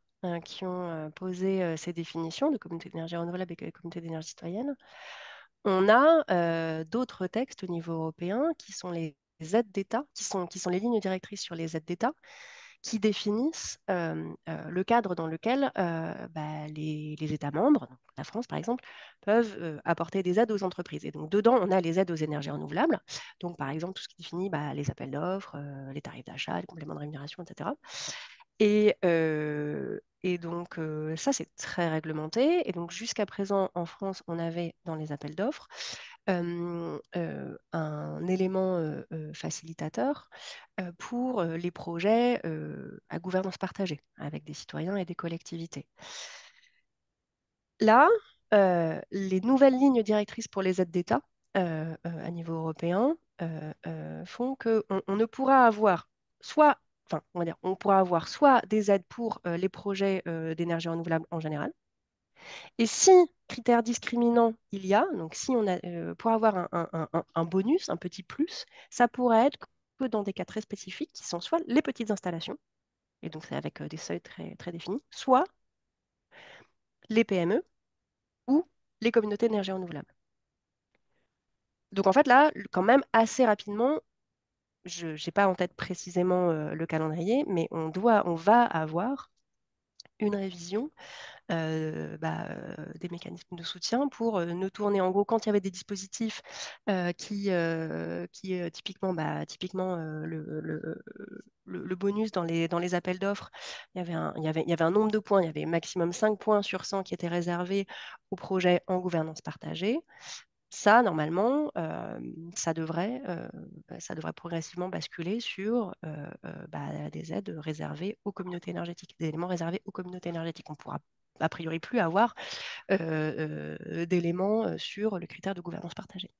qui ont posé ces définitions de communauté d'énergie renouvelable et de communauté d'énergie citoyenne, on a d'autres textes au niveau européen qui sont les aides d'État, qui sont les lignes directrices sur les aides d'État, qui définissent le cadre dans lequel les États membres, donc la France par exemple, peuvent apporter des aides aux entreprises. Et donc dedans, on a les aides aux énergies renouvelables, donc par exemple tout ce qui définit les appels d'offres, les tarifs d'achat, les compléments de rémunération, etc. Et donc, ça, c'est très réglementé. Et donc, jusqu'à présent, en France, on avait dans les appels d'offres un élément facilitateur pour les projets à gouvernance partagée avec des citoyens et des collectivités. Là, les nouvelles lignes directrices pour les aides d'État à niveau européen font qu'on on ne pourra avoir soit, enfin, on va dire, on pourra avoir soit des aides pour les projets d'énergie renouvelable en général, et si critère discriminant il y a, donc si on a pour avoir un bonus, un petit plus, ça pourrait être que dans des cas très spécifiques qui sont soit les petites installations, et donc c'est avec des seuils très, très définis, soit les PME ou les communautés d'énergie renouvelable. Donc en fait, là, quand même, assez rapidement, je n'ai pas en tête précisément le calendrier, mais on va avoir une révision des mécanismes de soutien pour ne tourner, en gros, quand il y avait des dispositifs typiquement, le bonus dans les appels d'offres, il y avait un nombre de points, il y avait maximum 5 points sur 100 qui étaient réservés aux projets en gouvernance partagée. Ça, normalement, ça devrait progressivement basculer sur des aides réservées aux communautés énergétiques, des éléments réservés aux communautés énergétiques. On pourra a priori plus avoir d'éléments sur le critère de gouvernance partagée.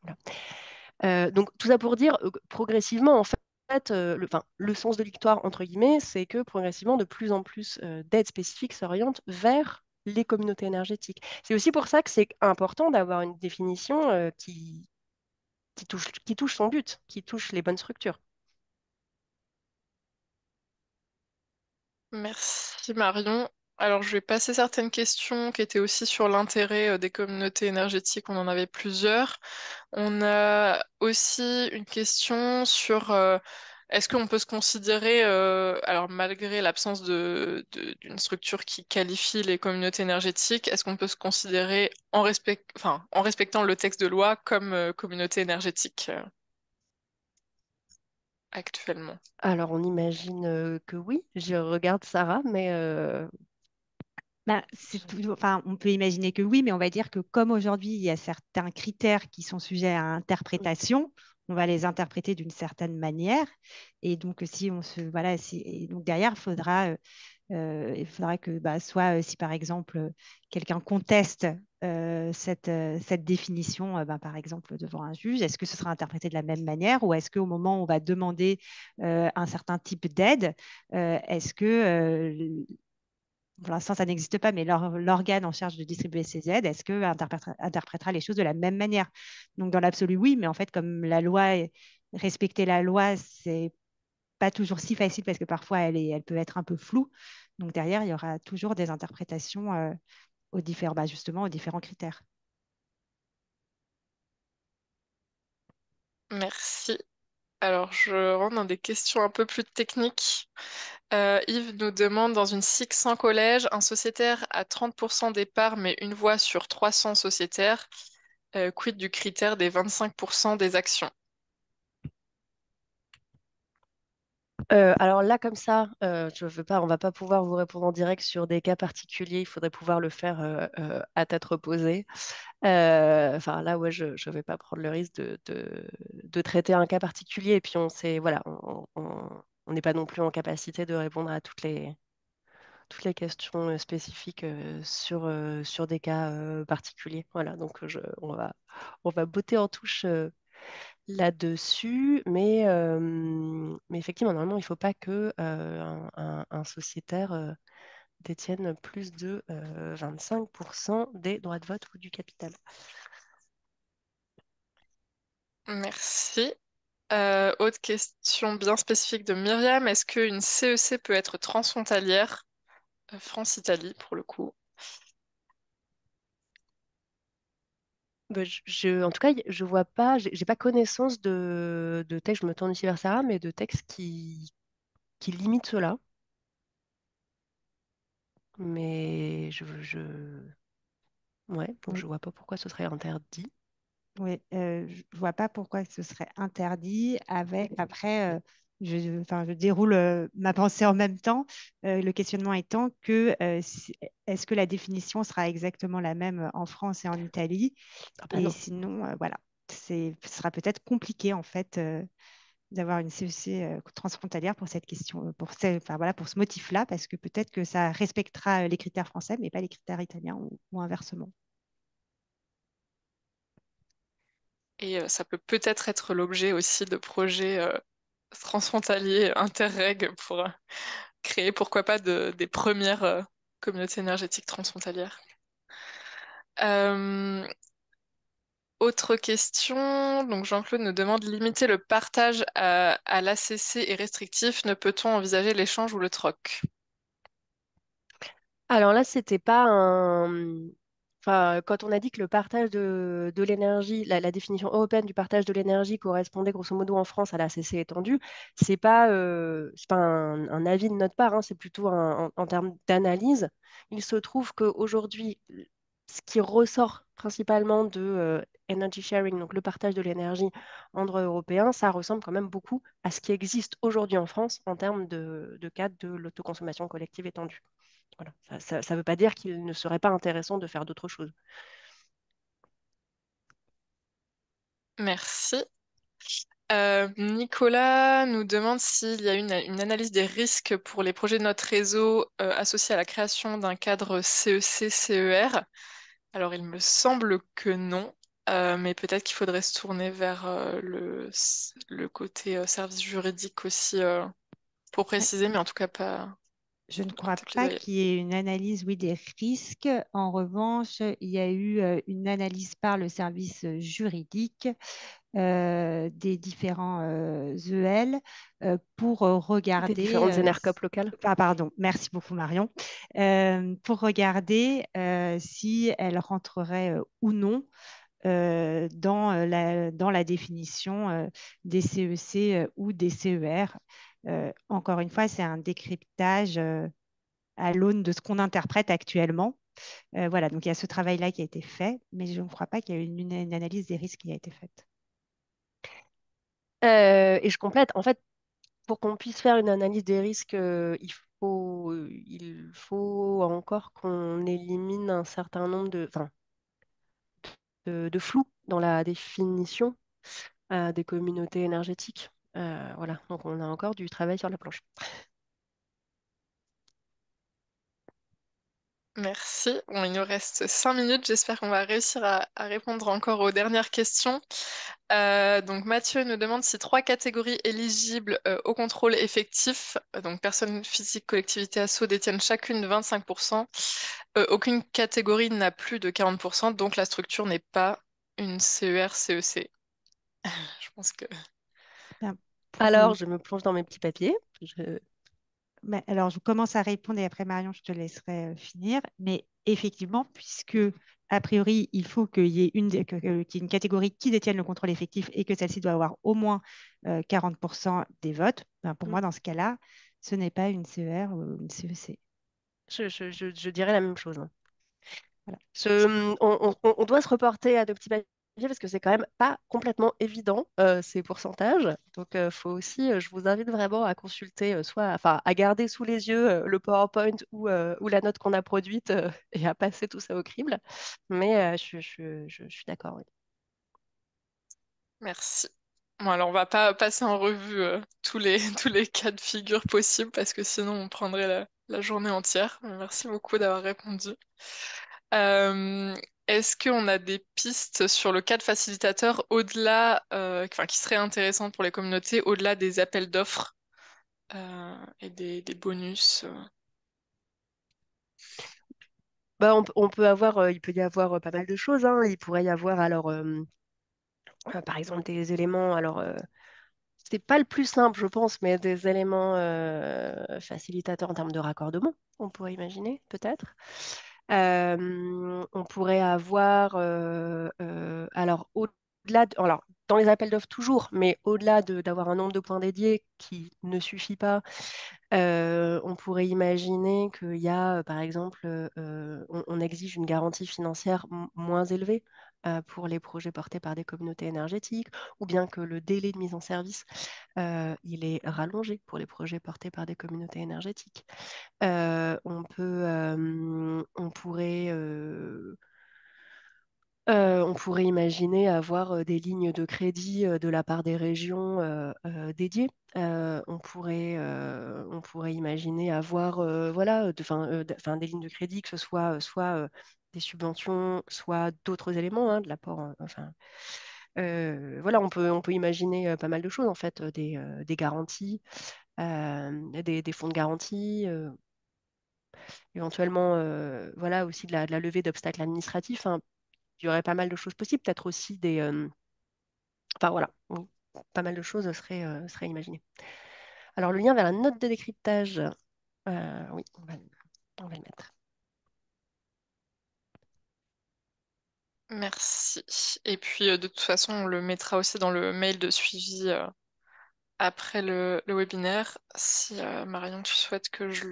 Voilà. Donc tout ça pour dire progressivement, en fait, le sens de l'histoire, entre guillemets, c'est que progressivement, de plus en plus d'aides spécifiques s'orientent vers les communautés énergétiques. C'est aussi pour ça que c'est important d'avoir une définition qui touche son but, qui touche les bonnes structures. Merci Marion. Alors, je vais passer certaines questions qui étaient aussi sur l'intérêt des communautés énergétiques. On en avait plusieurs. On a aussi une question sur est-ce qu'on peut se considérer, alors malgré l'absence d'une structure qui qualifie les communautés énergétiques, est-ce qu'on peut se considérer en respectant le texte de loi comme communauté énergétique actuellement? Alors on imagine que oui, je regarde Sarah, mais Ben, enfin, on peut imaginer que oui, mais on va dire que comme aujourd'hui, il y a certains critères qui sont sujets à interprétation, on va les interpréter d'une certaine manière. Et donc, si on se, voilà, et donc derrière, il faudra que, bah, soit si par exemple quelqu'un conteste cette définition, ben, par exemple devant un juge, est-ce que ce sera interprété de la même manière ou est-ce qu'au moment où on va demander un certain type d'aide, est-ce que pour l'instant, ça n'existe pas, mais l'organe en charge de distribuer ces aides, est-ce que interprétera les choses de la même manière? Donc, dans l'absolu, oui, mais en fait, comme respecter la loi, c'est pas toujours si facile parce que parfois elle peut être un peu floue. Donc derrière, il y aura toujours des interprétations justement, aux différents critères. Merci. Alors, je rentre dans des questions un peu plus techniques. Yves nous demande, dans une SIC sans collège, un sociétaire a 30% des parts mais une voix sur 300 sociétaires. Quid du critère des 25% des actions? Alors là, comme ça, je veux pas, on va pas pouvoir vous répondre en direct sur des cas particuliers. Il faudrait pouvoir le faire à tête reposée. Enfin, là, ouais, je ne vais pas prendre le risque de traiter un cas particulier. Et puis, on sait, voilà, on n'est pas non plus en capacité de répondre à toutes les questions spécifiques sur des cas particuliers. Voilà, donc on va botter en touche là-dessus, mais effectivement, normalement, il ne faut pas que un sociétaire détienne plus de 25% des droits de vote ou du capital. Merci. Autre question bien spécifique de Myriam. Est-ce qu'une CEC peut être transfrontalière? France-Italie, pour le coup. Bah, en tout cas, je vois pas, j'ai pas connaissance de texte, je me tourne ici vers Sarah, mais de textes qui limitent cela. Mais ouais, donc Oui, je vois pas pourquoi ce serait interdit. oui, je ne vois pas pourquoi ce serait interdit. Après, je déroule ma pensée en même temps. Le questionnement étant que est-ce que la définition sera exactement la même en France et en Italie? Ah bah Et non. sinon, voilà, ce sera peut-être compliqué en fait d'avoir une CEC transfrontalière pour cette question, enfin, voilà, pour ce motif-là, parce que peut-être que ça respectera les critères français, mais pas les critères italiens ou inversement. Et ça peut peut-être être l'objet aussi de projets transfrontaliers interreg pour créer, pourquoi pas, des premières communautés énergétiques transfrontalières. Euh, Autre question. Donc Jean-Claude nous demande, limiter le partage à l'ACC est restrictif. Ne peut-on envisager l'échange ou le troc? Alors là, c'était pas un. Enfin, quand on a dit que le partage de l'énergie, la définition européenne du partage de l'énergie correspondait grosso modo en France à la CC étendue, c'est pas un avis de notre part, hein, c'est plutôt en termes d'analyse. Il se trouve qu'aujourd'hui, ce qui ressort principalement de energy sharing, donc le partage de l'énergie en droit européen, ça ressemble quand même beaucoup à ce qui existe aujourd'hui en France en termes de cadre de l'autoconsommation collective étendue. Voilà. Ça ne veut pas dire qu'il ne serait pas intéressant de faire d'autres choses. Merci. Nicolas nous demande s'il y a une analyse des risques pour les projets de notre réseau associés à la création d'un cadre CEC-CER. Alors, il me semble que non, mais peut-être qu'il faudrait se tourner vers le côté service juridique aussi pour Ouais. préciser, mais en tout cas pas Je ne crois côté pas plaidoyer. qu'il y ait une analyse, oui, des risques. En revanche, il y a eu une analyse par le service juridique des différents EL pour Des regarder, différentes énercopes locales. ah, pardon, merci beaucoup Marion, pour regarder si elle rentrerait ou non dans la définition des CEC ou des CER. Encore une fois, c'est un décryptage à l'aune de ce qu'on interprète actuellement. Voilà, donc il y a ce travail-là qui a été fait, mais je ne crois pas qu'il y a eu une analyse des risques qui a été faite. Et je complète. En fait, pour qu'on puisse faire une analyse des risques, il faut encore qu'on élimine un certain nombre de flous dans la définition des communautés énergétiques. Voilà, donc on a encore du travail sur la planche. Merci. Bon, il nous reste 5 minutes. J'espère qu'on va réussir à répondre encore aux dernières questions. Donc Mathieu nous demande si trois catégories éligibles au contrôle effectif, donc personnes physiques, collectivités, assos, détiennent chacune 25%. Aucune catégorie n'a plus de 40%, donc la structure n'est pas une CER, CEC. Je pense que... Alors, Oui. je me plonge dans mes petits papiers. Mais alors, je commence à répondre et après, Marion, je te laisserai finir. Mais effectivement, puisque, a priori, il faut qu'il y ait qu'il y ait une catégorie qui détienne le contrôle effectif et que celle-ci doit avoir au moins 40% des votes, ben, pour Mm. moi, dans ce cas-là, ce n'est pas une CER ou une CEC. Je dirais la même chose, hein. Voilà. On doit se reporter à de petits papiers parce que c'est quand même pas complètement évident ces pourcentages. Donc, faut aussi, je vous invite vraiment à consulter, enfin, à garder sous les yeux le PowerPoint ou la note qu'on a produite et à passer tout ça au crible. Mais je suis d'accord, oui. Merci. Bon, alors on va pas passer en revue tous les, tous les cas de figure possibles parce que sinon on prendrait la journée entière. Mais merci beaucoup d'avoir répondu. Euh, Est-ce qu'on a des pistes sur le cas de facilitateur au-delà, enfin, qui seraient intéressantes pour les communautés, au-delà des appels d'offres et des bonus? Bah, on peut avoir, il peut y avoir pas mal de choses, hein. Il pourrait y avoir alors, par exemple, des éléments. Alors, c'est pas le plus simple, je pense, mais des éléments facilitateurs en termes de raccordement, on pourrait imaginer, peut-être. On pourrait avoir, alors, alors, dans les appels d'offres toujours, mais au-delà d'avoir un nombre de points dédiés qui ne suffit pas, on pourrait imaginer qu'il y a, par exemple, on exige une garantie financière moins élevée pour les projets portés par des communautés énergétiques, ou bien que le délai de mise en service, il est rallongé pour les projets portés par des communautés énergétiques. On pourrait imaginer avoir des lignes de crédit de la part des régions dédiées. On pourrait imaginer avoir voilà, enfin, des lignes de crédit, que ce soit des subventions, soit d'autres éléments, hein, de l'apport. Enfin, voilà, on peut imaginer pas mal de choses, en fait, des garanties, des fonds de garantie, éventuellement voilà, aussi de la levée d'obstacles administratifs, hein. Il y aurait pas mal de choses possibles, peut-être aussi des. Enfin voilà, oui, pas mal de choses seraient imaginées. Alors le lien vers la note de décryptage, oui, on va le mettre. Merci. Et puis de toute façon, on le mettra aussi dans le mail de suivi après le webinaire. Si Marion, tu souhaites que je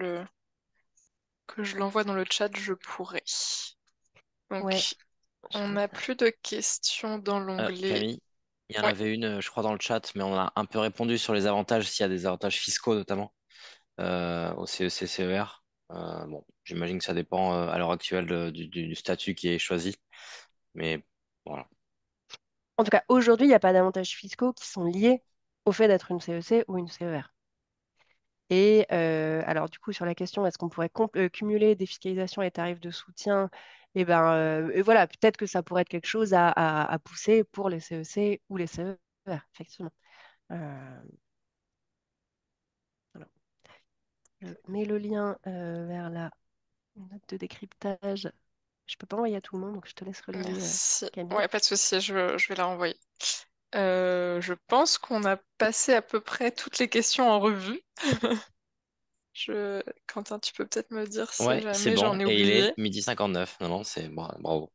l'envoie dans le chat, je pourrai. Ouais, Donc, je on veux n'a bien. plus de questions dans l'onglet. Camille, il y en Ouais, avait une, je crois, dans le chat, mais on a un peu répondu sur les avantages, s'il y a des avantages fiscaux notamment au CEC, CER. Bon, j'imagine que ça dépend à l'heure actuelle du statut qui est choisi, mais voilà. En tout cas, aujourd'hui, il n'y a pas d'avantages fiscaux qui sont liés au fait d'être une CEC ou une CER. Et alors, du coup, sur la question, est-ce qu'on pourrait cumuler défiscalisation et tarifs de soutien? Eh ben, et voilà, peut-être que ça pourrait être quelque chose à pousser pour les CEC ou les CER, effectivement. Euh, voilà. Je mets le lien vers la note de décryptage. Je peux pas envoyer à tout le monde, donc je te laisse relayer, merci. Camille. Ouais, pas de souci, je vais la renvoyer. Je pense qu'on a passé à peu près toutes les questions en revue. Quentin, tu peux peut-être me dire si Ouais, c'est jamais bon, j'en ai et il est oublié. 12h59. Non, non, c'est bravo.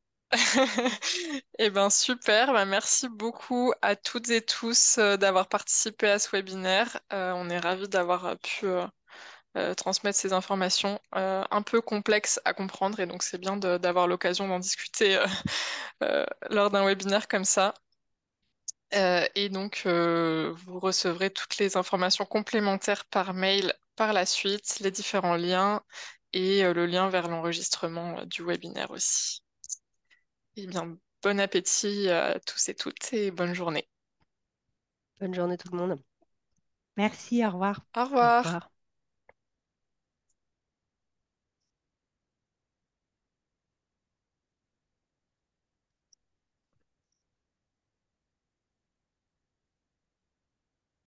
Eh ben super, bah, merci beaucoup à toutes et tous d'avoir participé à ce webinaire. On est ravis d'avoir pu transmettre ces informations un peu complexes à comprendre et donc c'est bien d'avoir l'occasion d'en discuter lors d'un webinaire comme ça. Et donc vous recevrez toutes les informations complémentaires par mail par la suite, les différents liens et le lien vers l'enregistrement du webinaire aussi. Eh bien, bon appétit à tous et toutes et bonne journée. Bonne journée tout le monde. Merci, au revoir. Au Au revoir. revoir.